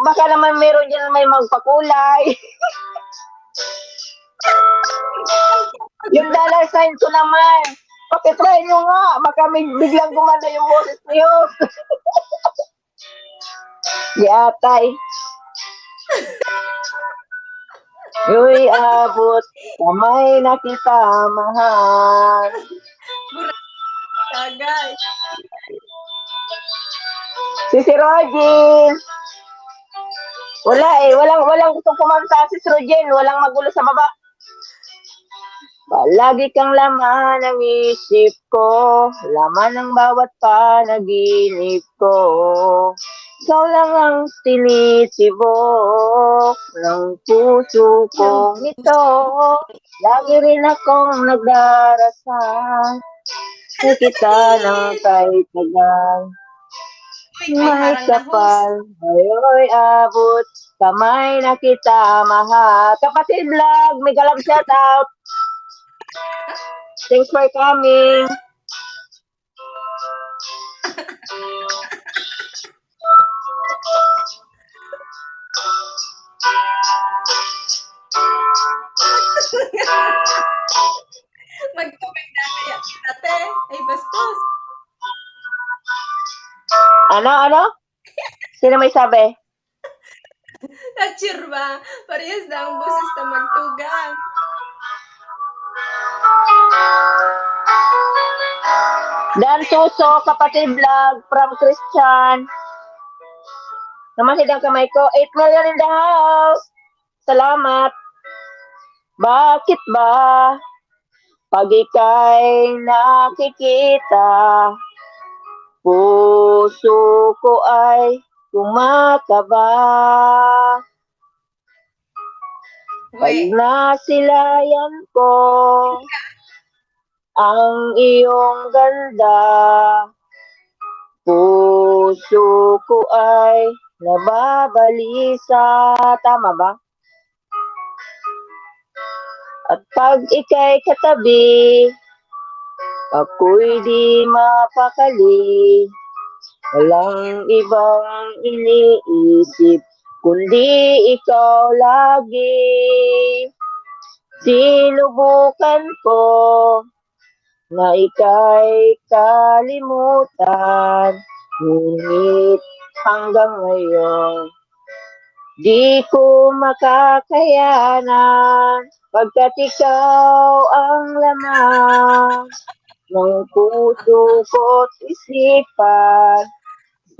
baka naman meron dyan may magpakulay. Yung dollar sign ko naman. Pakitry nyo nga. Baka biglang gumana yung boses niyo. Yatay. Yo'y abot, kamay na kita mahal. Tagay. Si Roger. Wala eh, walang gustong kumanta si Roger, walang magulo sa baba. Palagi kang laman ng isip ko, laman ng bawat panaginip ko. Ikaw lang ang tinitibok ng puso kong ito. Lagi rin akong nagdarasal, di kita ng kahit tagal. May kapal, ngayon abot, kamay na kita mahal. Kapatid vlog, may galap shout out. Thanks for coming. Magtubig na kaya ate. Ay, bastos. Ano? Sino may sabi? Achir ba? Parehas na ang boses na magtugang. Dan Suso, kapatid vlog from Christian. Namasid ang kamay ko. 8 million in the house. Salamat. Bakit ba? Pag ika'y nakikita, puso ko ay kumakaba. Pag We. nasilayan ko ang iyong ganda, puso ko ay nababalisa. Tama ba? At pag ika'y katabi, ako'y di mapakali. Walang ibang iniisip, kundi ikaw lagi. Sinubukan ko na ika'y kalimutan, ngunit hanggang ngayon, di ko makakayanan, pagkat ikaw ang laman ng puso ko't isipan,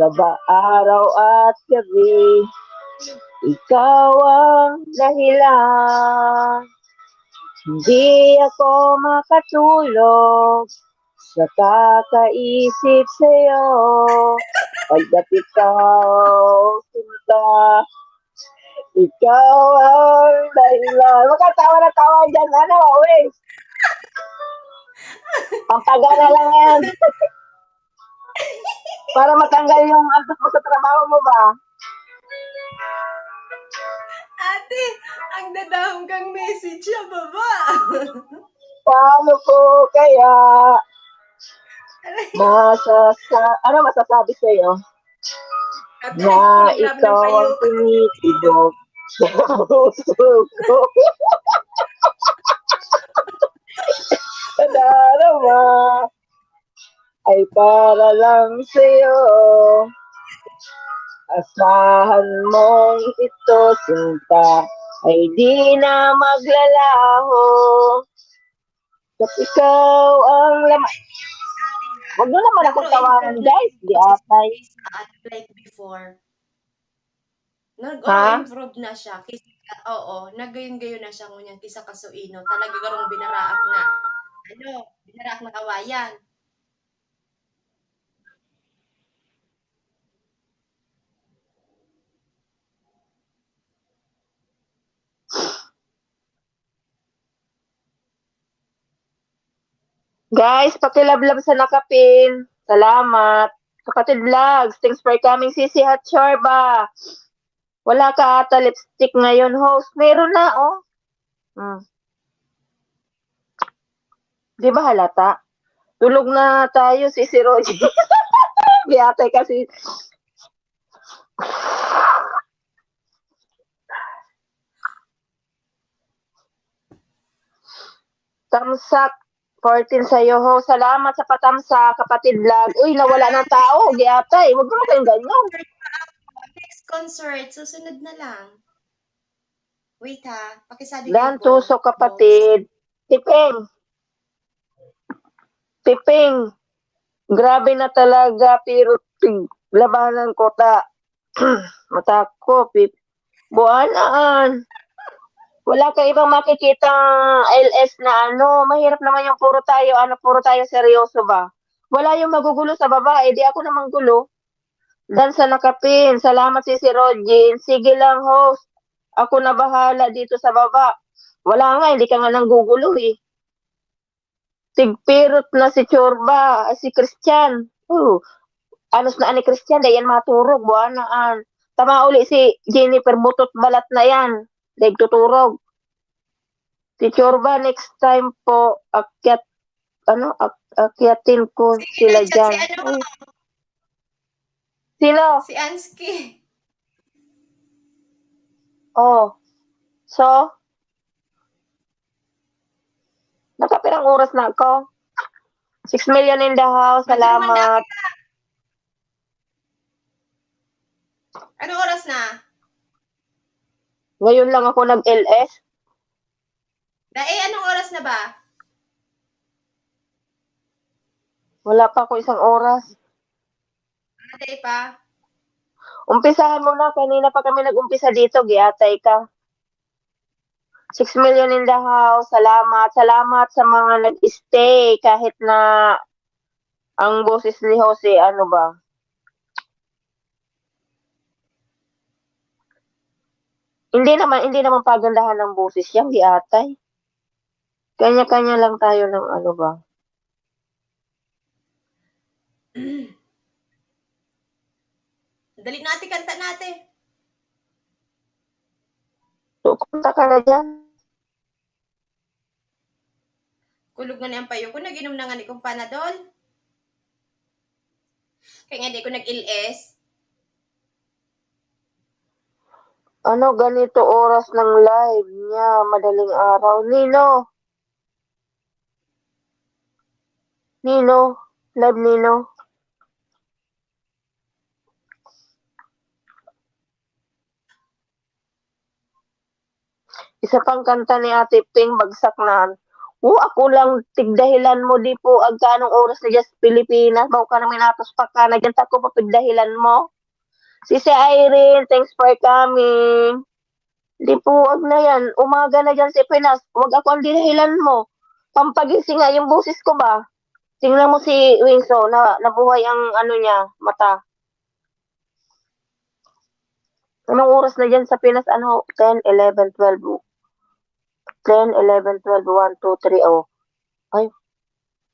sa araw at gabi, ikaw ang dahilan. Hindi ako makatulog sa kakaisip sa'yo, pagkat ikaw sinta, Ikaw ang dahilan. Makatawa na tawa dyan, ano, wait. Pampagana lang yan. Para matanggal yung antok mo sa trabaho mo ba? Ate, ang dadahong kang message sa baba. Paano ko kaya ano masasabi sa'yo? Ate, Na nagkukulag ng ikaw ang payok. tumitibok sa puso ko. Nadarama ay para lang sa'yo. Asahan mong ito, sinta, ay di na maglalaho. At ikaw ang laman. Huwag nyo naman akong tawanan, guys. Di atay. Like before. Ha? Nag-improve na siya. Oo, nagayon-gayon na siya ngunyan kisa kasuino. Talaga garong binaraak na. Binaraak na kawayan. Guys, pakilablab sa nakapin. Salamat. Kapatid Vlogs, thanks for coming. Sisi Hot Chorba. Wala ka ata lipstick ngayon, host. Meron na, oh. Di ba halata? Tulog na tayo, Sisi Roji. Biyatay kasi. Tamsak 14 sa'yo, ho. Salamat sa patamsa, kapatid vlog. Uy, nawala ng tao. Giyatay. Huwag mo kayong ganyan. Next concert, susunod na lang. Wait ha, pakisabi Dan ko. tuso, kapatid. Tipeng. Tipeng. Grabe na talaga, pero labanan ko ta. Mata ko, buwanaan. Wala ka ibang makikita LS na ano, mahirap naman yung puro tayo seryoso ba? Wala yung magugulo sa babae, di ako naman gulo. Dan sa nakapin, salamat si Rogin. Sige lang, host. Ako na bahala dito sa baba. Wala nga, hindi ka nga nang gugulo eh. Tigpirot na si Chorba, si Christian. Anos na ani Christian, dayan maturog, buwanaan. Tama uli si Jennifer, butot balat na yan. Daig tuturog. Si Chorba, next time po, akyatin ko sila dyan. Si ano? Sino? Si Ansky. Oh. So, nakapirang oras na ako. 6 million in the house. Salamat. Anong oras na? Ngayon lang ako nag-LS. Anong oras na ba? Wala pa ako isang oras. Day pa? Umpisahan mo na. Kanina pa kami nag-umpisa dito. Giatay ka. 6 million in the house. Salamat. Salamat sa mga nag-stay kahit na ang boses ni Jose, ano ba? Hindi naman pagandahan ng boses yan, giatay. Kanya-kanya lang tayo ng ano ba? Dali natin, kanta natin. Punta ka na dyan. Kulog na ang payo ko. Nag-inom na nga ni kong Panadol. Kaya nga di ko nag-LS. Ano, ganito oras ng live niya, madaling araw. Nino, live Nino. Isa pang kanta ni Ate Ping, bagsak na. Ako lang, tigdahilan mo di po, agkanong oras na dyan sa Pilipinas, bago ka namin natos pa ka, nagyan ko pa pigdahilan mo. Si Irene, thanks for coming. Di po, wag na yan. Umaga na dyan sa Pinas. Wag ako ang dinahilan mo. Pampagising nga yung boses ko ba? Tingnan mo si Winso, nabuhay ang ano niya, mata. Anong oras na dyan sa Pinas? Ano? 10, 11, 12. 10, 11, 12, 1, 2, 3. Oh. Ay,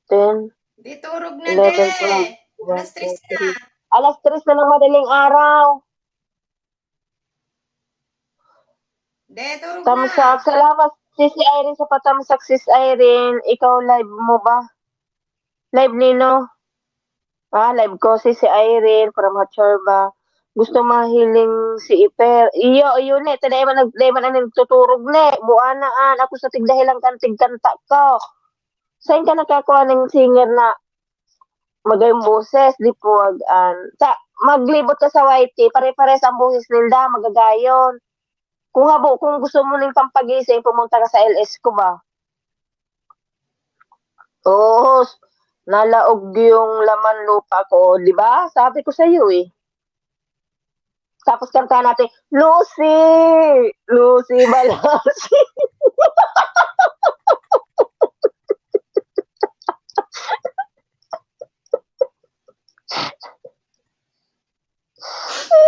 10, Di turog na, de. 11, 12, 1, Alas 3 2, na. 3. Alas 3 na ng madaling araw. De, turog na. Tamsak. Salamat, Sis Irene, sa patamsak, Sis Irene. Ikaw, live mo ba? Live nino? Live ko si Irene from Hatcherba. Gusto mahiling si Iper. Iyo ne. Taday man nagtuturog ne. Buanaan. Ako sa tigdahilang kantig-kanta ko. Saan ka nakakuha ng singer na magayong boses? Di po maglibot ka sa YT. Pare-pares ang boses nila. Magagayon. Kung gusto mo ng pampagising, pumunta ka sa LS ko ba? Oo. Nalaog yung laman lupa ko. Di ba? Sabi ko sa iyo eh. Tapos kanta natin, Lucy! Lucy Balansi.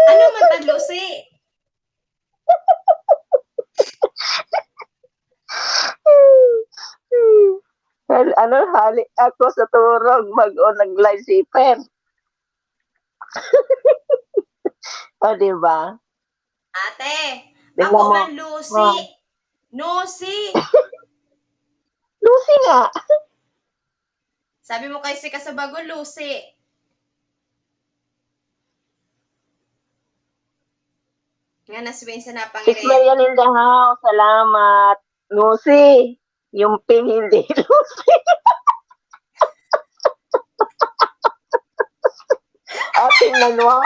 Ano man tag Lucy? Hali ako sa turog, nag-live si Pen. O, diba? Ate, Tingnan ako mo. man Lucy. Lucy. Lucy nga. Sabi mo kay si Kasabago, Lucy. Nga naswing sa 6 napangire. million in the house. Salamat. Lucy. Yung pin hindi Lucy. Tingnan mo.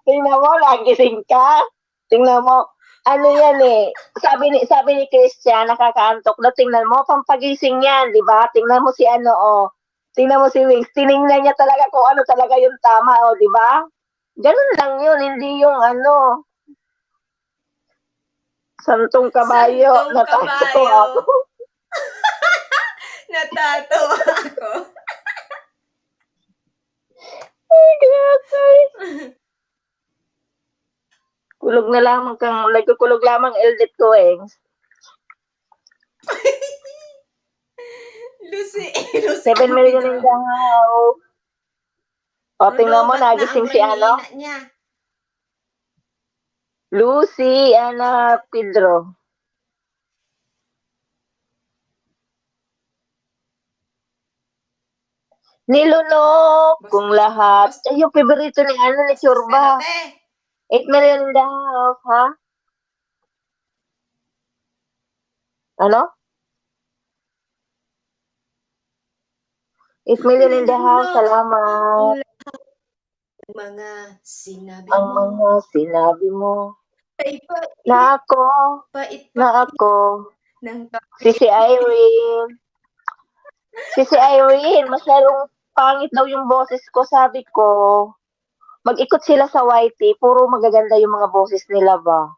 Tingnan mo, nagising ka. Tingnan mo. Ano yan eh. Sabi ni Christian, nakakaantok na. Tingnan mo, pampagising yan, di ba? Tingnan mo si Tingnan mo si Wings. Tiningnan niya talaga kung ano talaga yung tama, di ba? Ganun lang yun, hindi yung Santong kabayo. Santong Natatawa kabayo. ako. Natatawa ako. Ay, grabe. Kulog na lamang nagkukulog lamang eldit ko eh. Lucy. 7 million in the house. O, tingnan mo, nagising si niya. Lucy, Pedro. Nilunok kung lahat. Ay, yung favorito ni Churba. 8 million in the house, ha? Ano? 8 million in the house, salamat. Mga sinabi Ang mo. mga sinabi mo. Na Pait ako. Ng Si Irene. Si Irene, masyadong pangit daw yung boses ko, sabi ko. Mag-ikot sila sa YT, puro magaganda yung mga boses nila ba?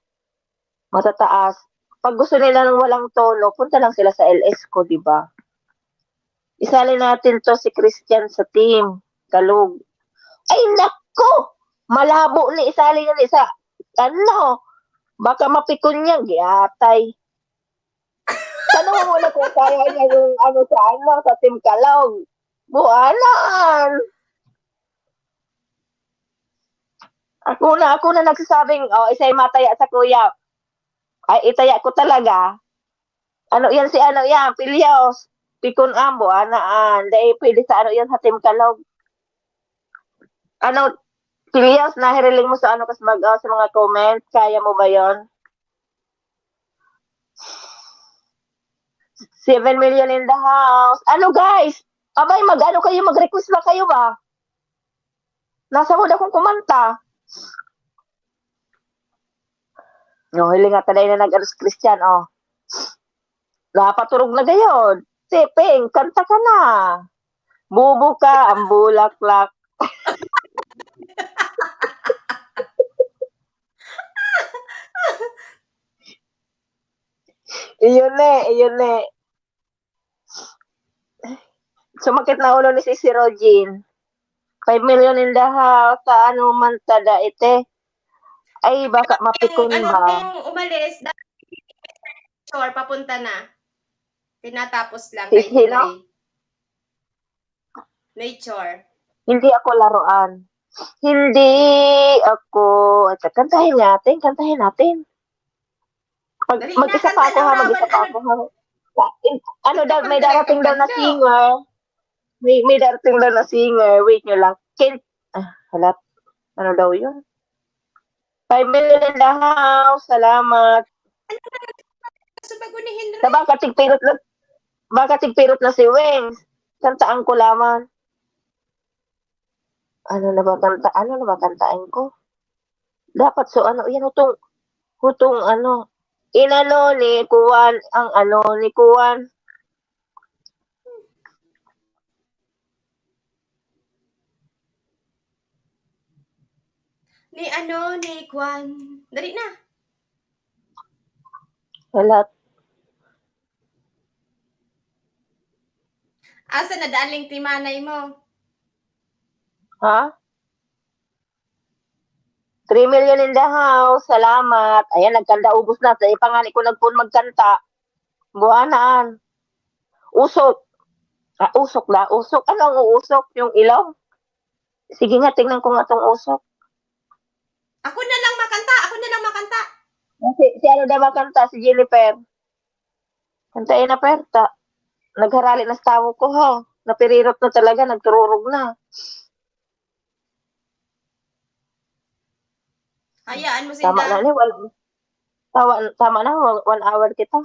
Matataas. Pag gusto nila ng walang tono, punta lang sila sa LS ko, di ba? Isali natin to si Christian sa team. Kalug. Ay, nako! Malabo ni isali niya sa baka mapikon niya, giatay. Tanong mo muna kung kaya niya yung sa team Kalog. Buanan! Ako na nagsasabing, isa'y mataya sa kuya. Ay, itaya ko talaga. Yan si Pilios. Pikon ambo, anaan. Dahil pwede sa yan sa team Kalog. Pilios, nahiriling mo sa kas sa mga comments. Kaya mo ba yon? 7 million in the house. Guys? Abay, mag-request ba kayo ba? Nasa mo na kung kumanta. Hili nga taday na nag-aros Christian, Napaturog na gayon. Siping, kanta ka na. Bubo ka, ang bulaklak. Iyon eh. Sumakit na ulo ni si Rogin. 5 million in the house. Sa man tada ite. Ay, baka mapikon Ano, ba? yung umalis, dapat sure, papunta na. Tinatapos lang kay Sino? Henry. Nature. Hindi ako laruan. Hindi ako. Kantahin natin, kantahin natin. Dali na, Mag-isa kanta pa ako na, ha, Raban. mag-isa pa Ano, ako ha. Ano daw, may kapag darating daw na kapando. singer. May darating daw na singer. Wait nyo lang. Halat. Ano daw yun? 5 million in the house. Salamat. Ano na, sa bago ni Sa Henry? baka tigpirot na si Wings. Kantaan ko lamang. Ano na ba kantaan ko? Dapat so ano, yan hutong ano. Inano ni Kuwan, ang ano ni Kuwan. Ni Kwan. Dali na. Halat. Asa na daling timanay mo? Ha? 3 million in the house. Salamat. Ayan, nagkanda ubos na. Sa ipangali ko nagpun magkanta. Buwanaan. Usok. Usok na. Usok. Ano ang uusok? Yung ilaw? Sige nga, tingnan ko nga tong usok. Ako na lang makanta. Ako na lang makanta. Si ano daw makanta? Si Jennifer. Kantain na perta. Nagharali na sa tawo ko ha. Napirirot na talaga. Nagtururog na. Hayaan mo Tama na sinda. ni. Tama na. 1 hour kita.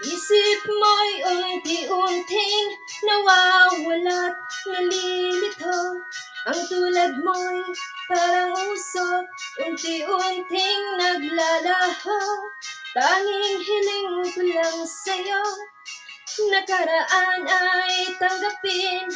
Isip mo'y unti-unting nawawala't nalilito. Ang tulad mo'y parang usok, unti-unting naglalaho. Tanging hiling ko lang sa'yo, nakaraan ay tanggapin,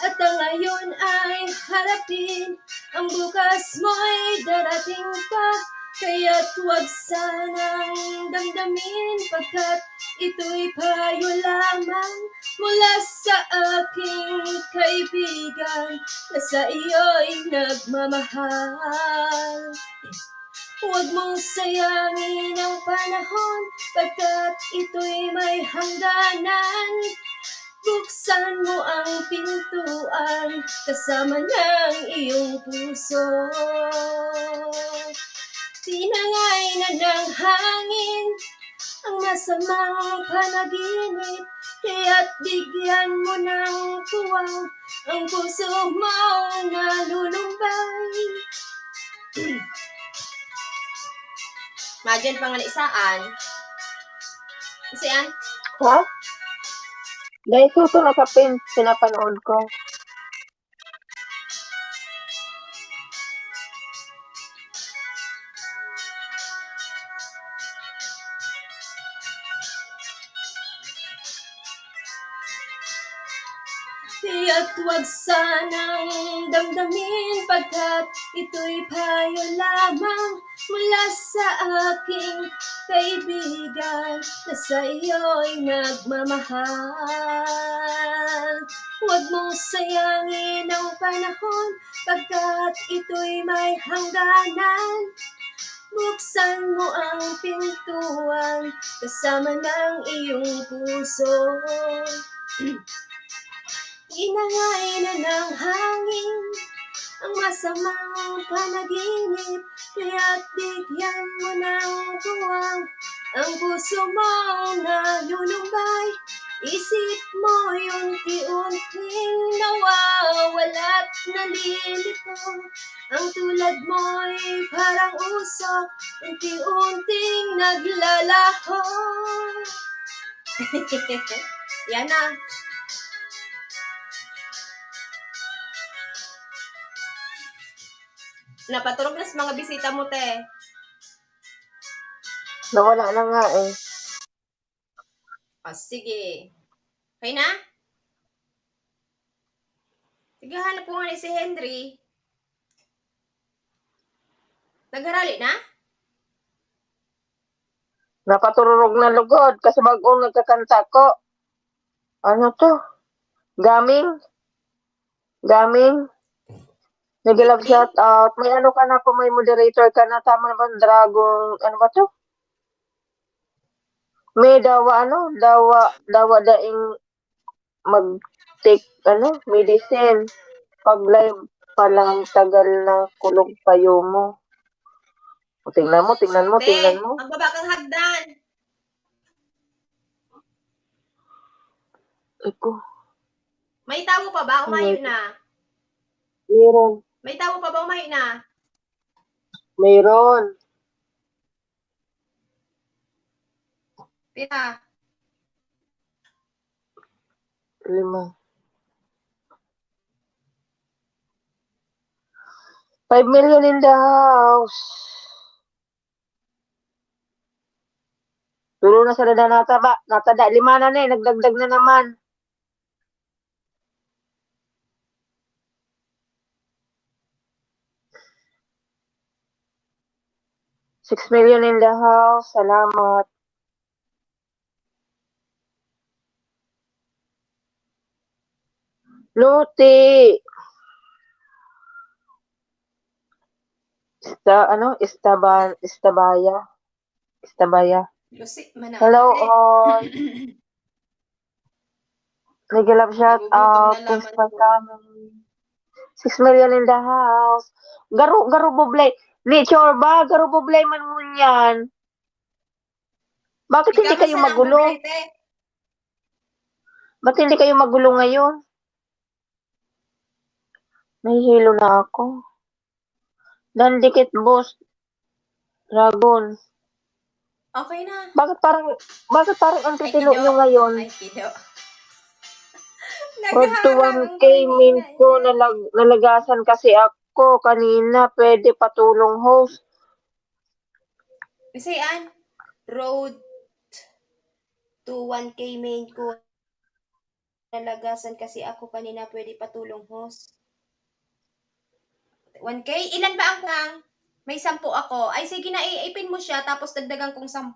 at ang ngayon ay harapin. Ang bukas mo'y darating pa, kaya't huwag sanang damdamin, pagkat ito'y payo lamang mula sa aking kaibigan na sa iyo'y nagmamahal. Huwag mong sayangin ang panahon, pagkat ito'y may hangganan. Buksan mo ang pintuan kasama ng iyong puso. Tinangay na ng hangin ang masamang panaginip, kaya't bigyan mo ng tuwang ang puso mong nalulumbay. Imagine pa nga na isaan. Isian? Ha? Dahil suso na sa pinapanood ko. Kaya't huwag sanang damdamin, pagkat ito'y payo lamang mula sa aking kaibigan na sa iyo'y nagmamahal. Huwag mong sayangin ang panahon, pagkat ito'y may hangganan. Buksan mo ang pintuan kasama ng iyong puso. Inangay na ng hangin ang masamang panaginip, kaya't bigyan mo ng tuwang ang puso mong nalulumbay. Isip mo'y unti-unting nawawala't nalilito. Ang tulad mo'y parang usok, unti-unting naglalaho. Yan na. Napaturog na sa mga bisita mo, te. Nawala na nga eh. Sige. Okay na? Sige, hanap ko nga ni si Henry. Nagharali na? Nakatururog na lugod kasi bagong nagkakanta ko. Ano to? Gaming? Nag-love shout out. May ano ka na po, may moderator ka na. Tama naman, Dragon. Ano ba to? May dawa daing mag-take, medicine. Pag live pa lang, tagal na kulog payo mo. Tingnan mo. Te, ang baba kang hagdan. Eko, May tao pa ba? Umayo na. meron. May tao pa ba? Umayo na. Meron. Pita. 5 million in the house. Tulo na sa dada nataba. Natada, 5 na eh. Nagdagdag na naman. 6 million in the house. Salamat. Luti. Istabaya. Lucy, mana. Hello all. Nag-love shout Nagugutom out. na Thanks laman for ko. coming. 6 million in the house. Garo bublay. Nature ba? Garo bublay man mo yan. Bakit hindi Ikaw kayo sa lang magulo? bublete. Ba't hindi kayo magulo ngayon? Nahihilo na ako. Dandikit, boss. Dragon. Okay na. Bakit parang ang Ay, titino kido. nyo ngayon? Ay, kido. Road to Nagharang ang 1K kanina ko, eh. nalagasan kasi ako kanina. Pwede patulong host. Kasi road to 1K main ko. Nalagasan kasi ako kanina. Pwede patulong host. 1K? Ilan ba ang kang? May 10 ako. Ay, sige na, iipin mo siya, tapos dagdagan kong 10.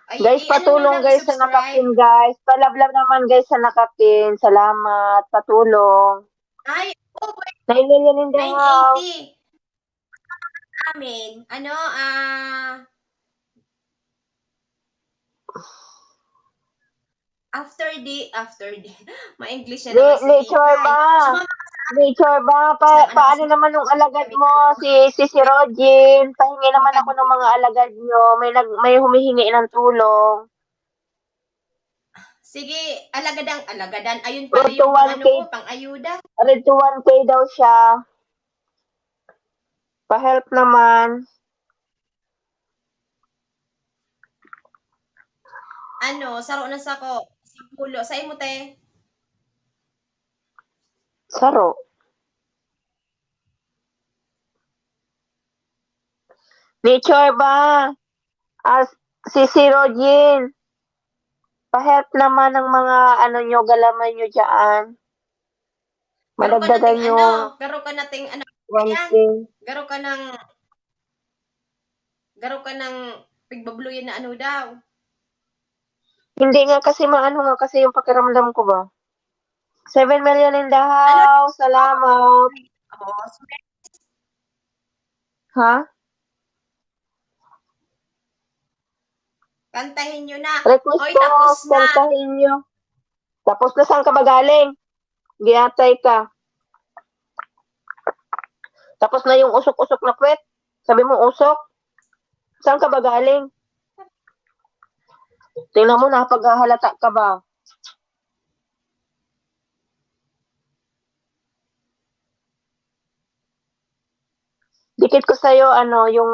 Ay, Guys, ano nyo patulong lang, guys sa i-subscribe. nakapin guys. Palablab naman guys sa nakapin. Salamat. Patulong. Ay, oh, 9 million in the house. 980. Amin. After the, ma-English na naman si Nature Tikay. ba? Sumama Nature ba? ng Paano naman yung alagad mo? Si Rogin. Pahingi naman ako ng mga alagad nyo. May humihingi ng tulong. Sige, alagadan. Ayun pala Road to yung 1K. pang-ayuda. Road to 1K daw siya. Pa-help naman. Saro na sako. 10. Sa imo, te. Saro. Nature ba? Si Rogin. Pa-help naman ng mga galaman nyo dyan. Madagdagan nyo. Garo ka nating 1K. Garo ka ng pigbabluyan na daw. Hindi nga kasi maano nga kasi yung pakiramdam ko ba. 7 million in the house. Salamat. Ha? Kantahin nyo na. Request Hoy, ko, tapos na. kantahin nyo. Tapos na, saan ka ba galing? Giatay ka. Tapos na yung usok-usok na kwet. Sabi mo, usok? Saan ka ba galing? Tingnan mo, napaghahalata ka ba? Dikit ko sa'yo, yung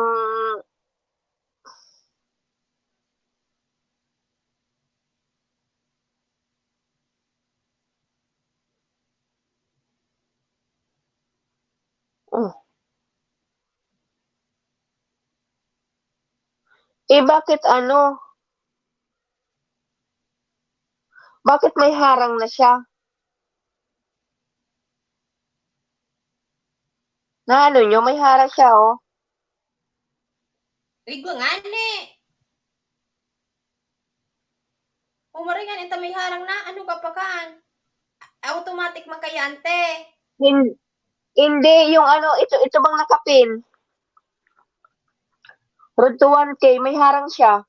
Bakit ano? Bakit may harang na siya? Na ano nyo, may harang siya, oh. Ligo nga ni. Umaringan ita may harang na. Ano ka pa kan? Automatic man kaya ante. Hindi, yung ano, ito bang nakapin? Road to 1K, may harang siya.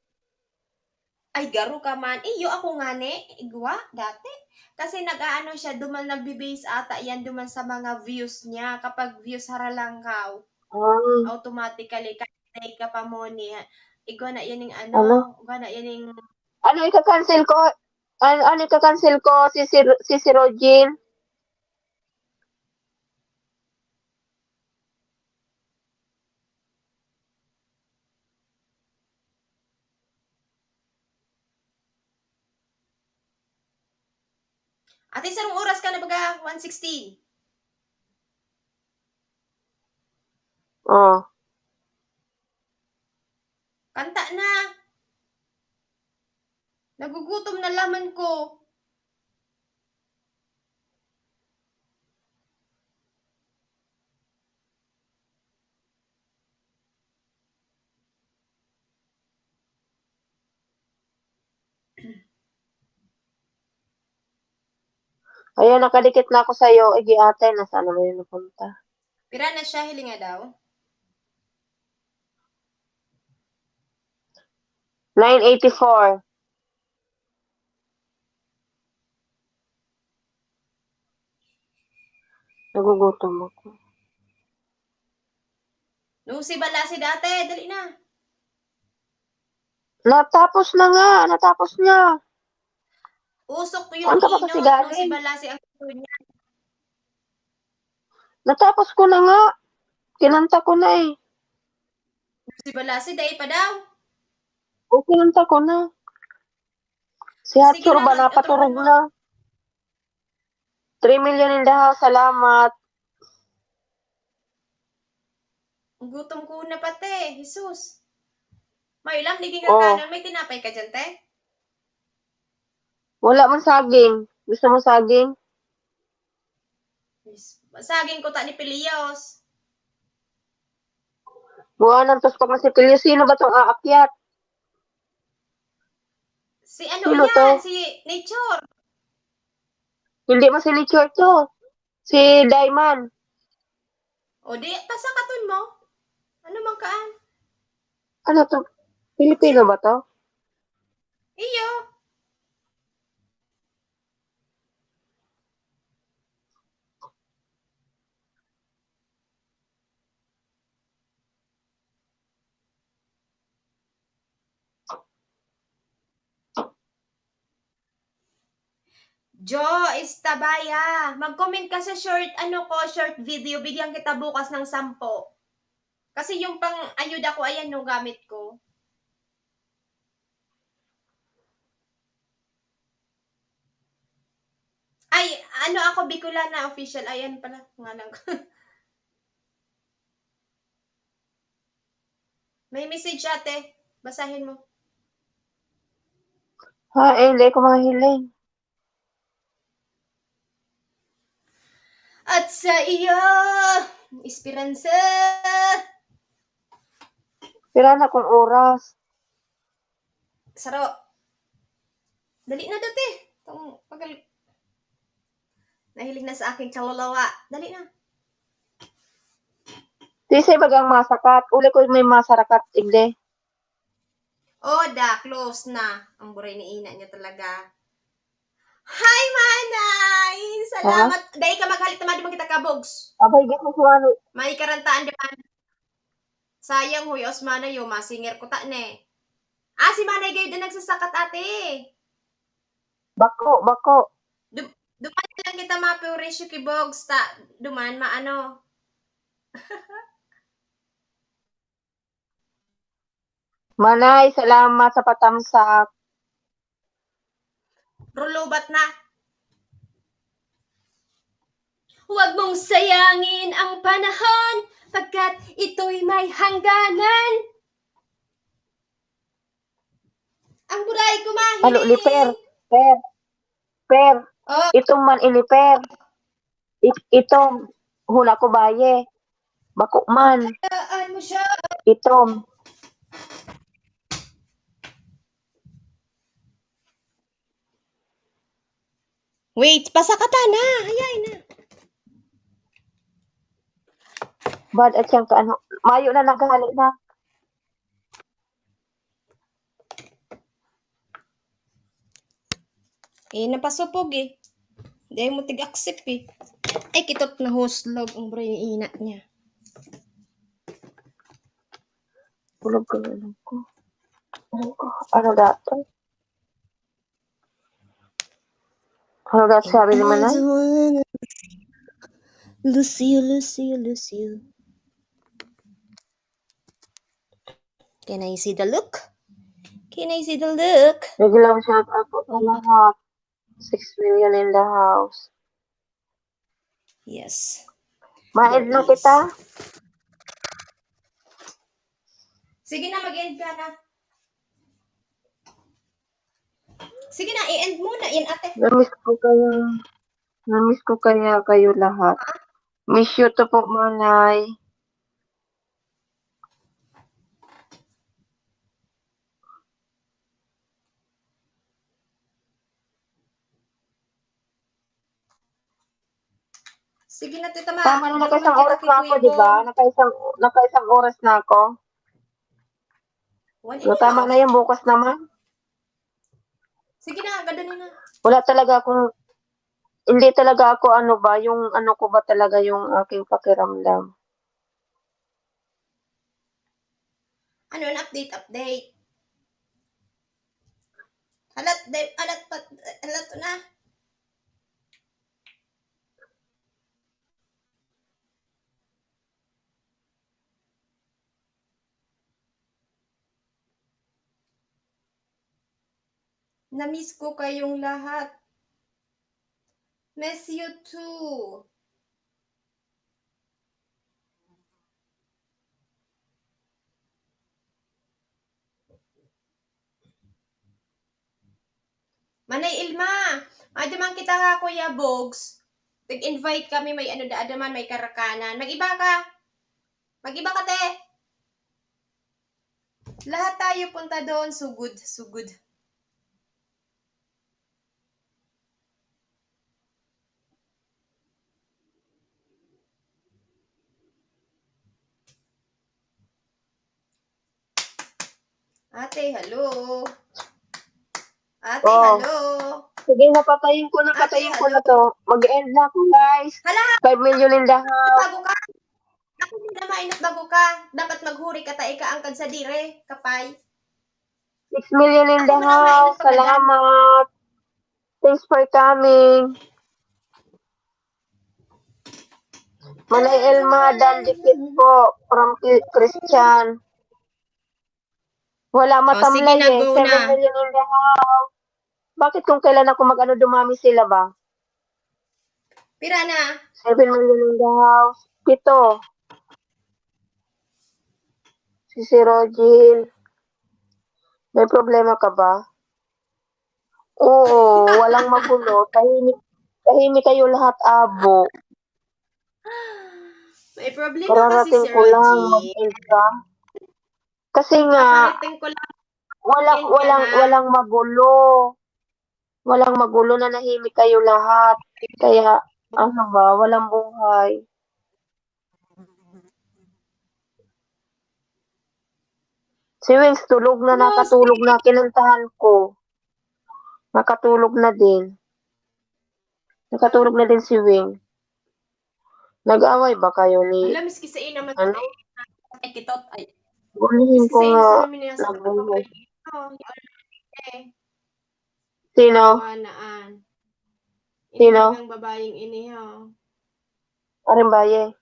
Ay, garo ka man. Iyo ako nga ni. Igwa, dati. Kasi nag-aano siya, duman nagbe-base ata yan duman sa mga views niya. Kapag views haralangkaw, automatically, kahit ka pa mo niya. Igwa na yan yung ano, igwa na yan yung... Ano ika-cancel ko? Ano ika-cancel ko? Si Rogin? Ate, sarong oras ka na baga? 1:16. Oh. Kanta na. Nagugutom na laman ko. Ayan, nakadikit na ako sa'yo. Igi ate, nasaan naman yun napunta? Pira na siya, hilinga daw. 984. Nagugutom ako. Nung si Balasi dati, dali na. Natapos na nga. Natapos niya. Usok yung Saan ka pa kasi inot nung si galing? Balasi ang gusto niya. Natapos ko na nga. Kinanta ko na eh. Si Balasi, dahil pa daw. O, kinanta ko na. Si Sige Hatsur na, ba uturuan napaturog mo. na? 3 million in the house. Salamat. Gutom ko na pati. Jesus. May lang, naging Oh. kakanon. May tinapay ka dyan, te? Wala man saging. Gusto mo saging? Saging ko ta ni Pilios. Buwanan, tapos pag masipilyo, sino ba itong aakyat? Si ano Sino yan? to? Si Nature. Hindi man si Lichor to. Si Daiman. O di, pasakaton mo. Ano man kaan? Ano to? Pilipino ba to? Iyo. Jo Istabaya, mag-comment ka sa short, short video, bigyan kita bukas ng 10. Kasi yung pang ayuda ko, ayan no, gamit ko. Ay, ako, Bicolana official, ayan pala, ngalan ko. May message ate, basahin mo. Ha, hindi ko mahiling. At sa iyo, Esperanza. Pira na kong oras. Saro. Dali na dati. Nahilig na sa aking kalulawa. Dali na. Tisay bagang masakat. Uli ko may masarakat. Igde. Oda, close na. Ang buray ni ina niya talaga. Hi, Manay! Salamat. Dahil ka maghalit naman, di mo kita kabogs. Abay, gito ko ano. May karantaan di man. Sayang, huy, Osmana, yo, masinger ko ta ne. Si Manay gayo din nagsasakat ate. Bako. Duman lang kita mapurisyo kibogs. Duman, maano. Manay, salamat sa patamsak. Rulubat na. Huwag mong sayangin ang panahon pagkat ito'y may hangganan. Ang buray ko Ano, mahili. ni per, per. Oh, Itong man ini per. Itom, hula ko baye. Bako man, daan mo siya. itom. Wait, pasakata na. Hayay na. Bad at siyang kaano. Mayo na naghali na. Napasupog eh. Dahil mo tig-accept eh. Ay, kitot na huslog ang brain ina niya. Tulog ko na ko. Ano dato? Ano dato sabi ni Manay? Lucio. Can I see the look? Biglang shout out po sa lahat. 6 million in the house. Yes. Ma-end na There is. kita? Sige na, mag-end ka na. Sige na, i-end muna. Yan, ate. Namiss ko kaya kayo lahat. Miss you to po, Manay. Sige na, tita ma. Tama na, Dalaman nakaisang kita oras kay na ako, Kuya di ba? Bong. Nakaisang oras na ako. One So, and a tama half. na yan, bukas naman. Sige na, ganda na. Wala talaga akong, hindi talaga ako ano ba, yung ano ko ba talaga yung aking pakiramdam. Ano, an update. Halat to na. Na-miss ko kayong lahat. Miss you too. Manay Ilma, adaman kita ka Kuya Bogs. Nag-invite kami, may ano adaman, may karakanan. Mag-iba ka. Mag-iba ka, te. Lahat tayo punta doon. Sugod. Ate, hello. Ate, Oh. hello. Sige, napatayin ko na to. Mag-end na ako, guys. Hala, 5 million in the house. bago ka. Ako din na mainit bago ka. Dapat maghuri ka ta ikaangkad sa dire, kapay. 6 million in the Ako man ang mainit house. pagdadan. Salamat. Thanks for coming. Manay Elma, dandikit po from Christian. Wala matamlay sige na, go 7 na. million in the house. Bakit kung kailan ako mag-ano dumami sila ba? Pira na. 7 million in the house. 7. Si Rogil. May problema ka ba? Oo, walang magulo. Tahimik kayo lahat, abo. May problema kasi Kararating si ko lang, Rogie. mag-end ka. Kasi nga, Kakarating ko lang. walang magulo. Walang magulo, na nahimik kayo lahat. Kaya, ano ba, walang buhay. Si Wings, tulog na, nakatulog na, kinantahan ko. Nakatulog na din. Nakatulog na din si Wing. Nag-away ba kayo ni, Alam, miski sa ina man ano? ay kitot ay. Gulihin Miski ko sa ina nga, sa namin niya sa nagbuhay. eh. Sino? Wanaan. Sino? Inigang babayeng inihaw. Arimbaye.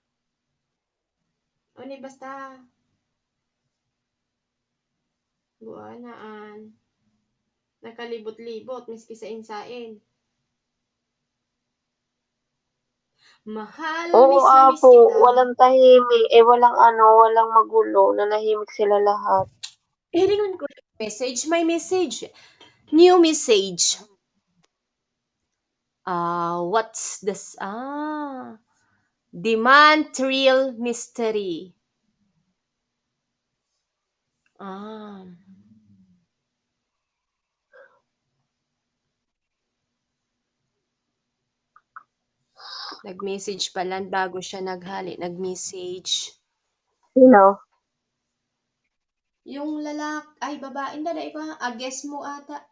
Oni basta. Buwanaan. Nakalibot-libot miski sa insain. Mahal, Oo, miss na miss apo, kita. walang tahimik. Walang magulo, nanahimik sila lahat. Hiringon ko Message, may message. New message. What's this? Demand Thrill Mystery. Ah. Nag-message pala bago siya naghali, nag-message. Sino? Yung ay babae na ba? Guess mo ata.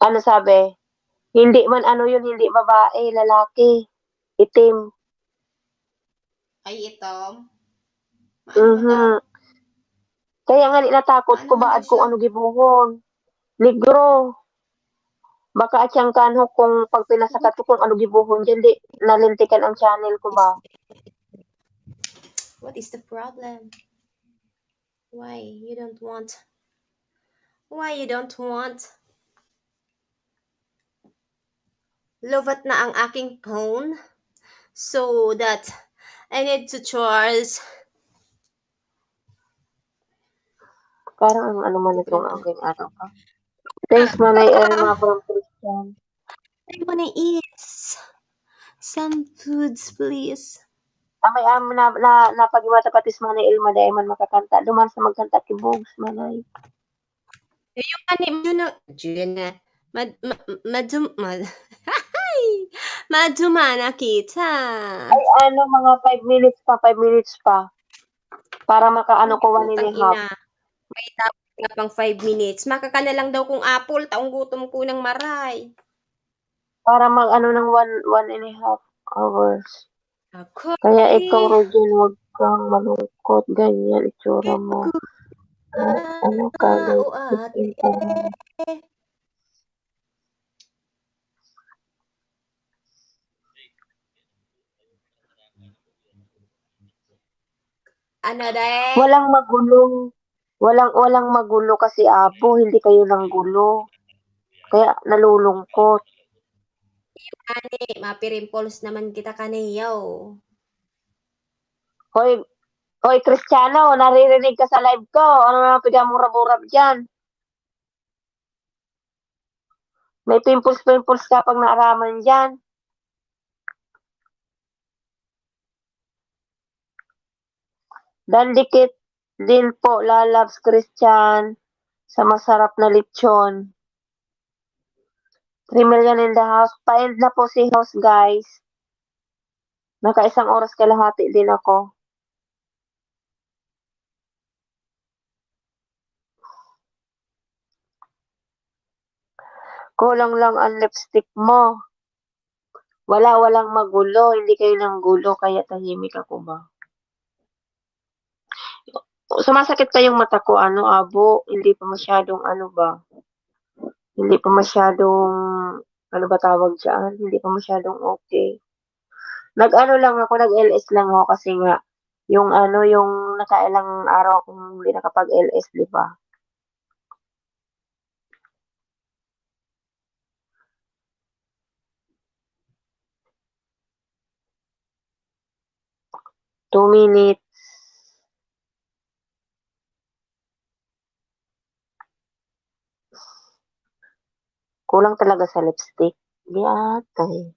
Ano sabi? Hindi man ano yun, hindi babae, lalaki. Itim. Ay, ito. Maano man daw? Mhm. Kaya nga natakot Maano ko man daw baad kung siya? ano gibuhon. Negro. Baka atyang kanho kung pag pinasakat ko kung ano gibuhon dyan, di nalintikan ang channel ko ba? What is the problem? Why you don't want? Why you don't want? Lovat na ang aking phone so that I need to charge. Parang ang ano man itong aking ano ka. Thanks Manay Elma from Christian. I wanna eat some foods, please. Amay napagiwata patis Manay Elma dahil man makakanta. Duman sa magkanta kibugs Manay. Yung na madumana kita. Ay ano, mga 5 minutes pa, 5 minutes pa. Para makaano ko 1 and a half. May tapos nga pang 5 minutes. Makakana lang daw kung apple, taong gutom ko ng maray. Para mag-ano ng 1 and a half hours. Ako Kaya ikaw, Rojan, huwag kang malungkot. Ganyan, itsura mo. Ano ka, ate. Ano day? Walang magulo. Walang magulo kasi Apo, hindi kayo ng gulo. Kaya nalulungkot. Ani, mapirimples naman kita kaniyaw. Hoy, Kristiyano, naririnig ka sa live ko. Ano naman pigamurab-urab dyan? May pimples ka pag naaraman dyan. Dandikit din po, lalabs Christian, sa masarap na lechon. 3 million in the house. Pa-end na po si house, guys. Naka-1 oras kalahati din ako. Kulang lang ang lipstick mo. Walang magulo. Hindi kayo ng gulo, kaya tahimik ako ba? Sumasakit pa yung mata ko, Abo. Hindi pa masyadong, Hindi pa masyadong, ano ba tawag dyan? Hindi pa masyadong okay. Nag-ano lang ako, nag-LS lang ako kasi nga, yung nakailang araw akong hindi nakapag-LS, di ba? Two minutes. Kulang talaga sa lipstick. Di ata eh.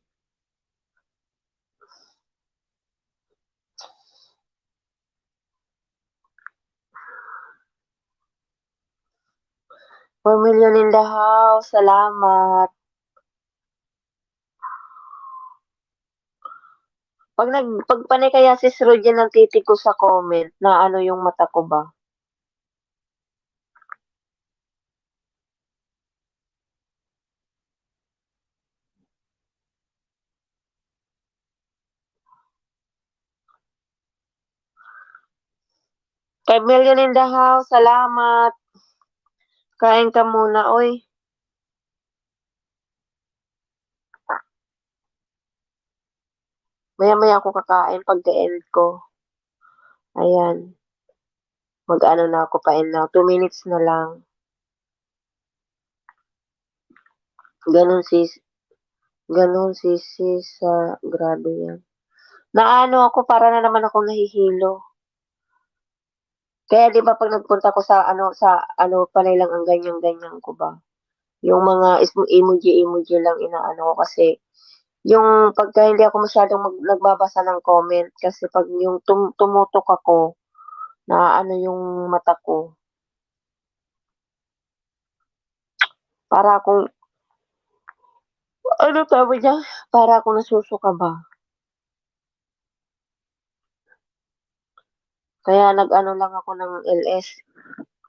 $4 million in the house. Salamat. Pag panay kaya si Rojan ng titig ko sa comment na ano yung mata ko ba? $5 million in the house. Salamat. Kain ka muna, oy. Maya-maya ako kakain pagka-end ko. Ayan. Mag-ano na ako pa-end na. 2 minutes na lang. Ganon si sa grado yan. Naano ako, para na naman akong nahihilo. Kaya 'di ba 'pag nagpunta ko sa ano panay lang ang ganyan-ganyan ko ba, yung mga emoji-emoji lang inaano ko kasi yung pagka hindi ako masyadong nagbabasa ng comment kasi 'pag yung tumutok ako, naaano yung mata ko. Para akong ano tawag diyan, para akong nasusuka ba. Kaya nag-ano lang ako ng LS,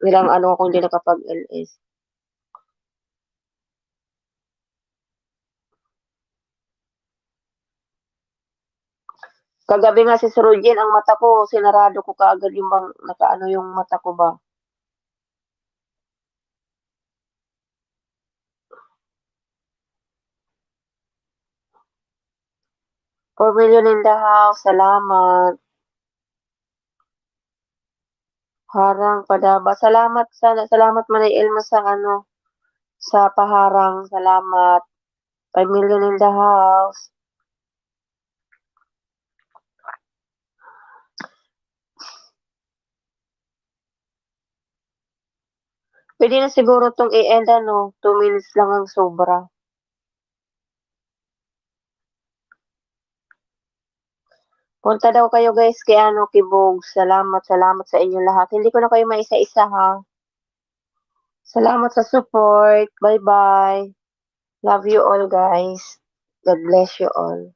ilang ano ako hindi nakapag-LS. Kagabi nga si Sir ang mata ko sinarado ko kaagad yung nakaano yung mata ko ba. 4,000,000 in the house, salamat. Harang padaba, salamat Manay Elma sa ano, sa paharang, salamat. 5,000,000 in the house. Puwede na siguro 'tong i-end ano, 2 minutes lang ang sobra. Punta daw kayo guys kay ano, Kibog. Salamat sa inyong lahat. Hindi ko na kayo maisa-isa ha. Salamat sa support. Bye-bye. Love you all guys. God bless you all.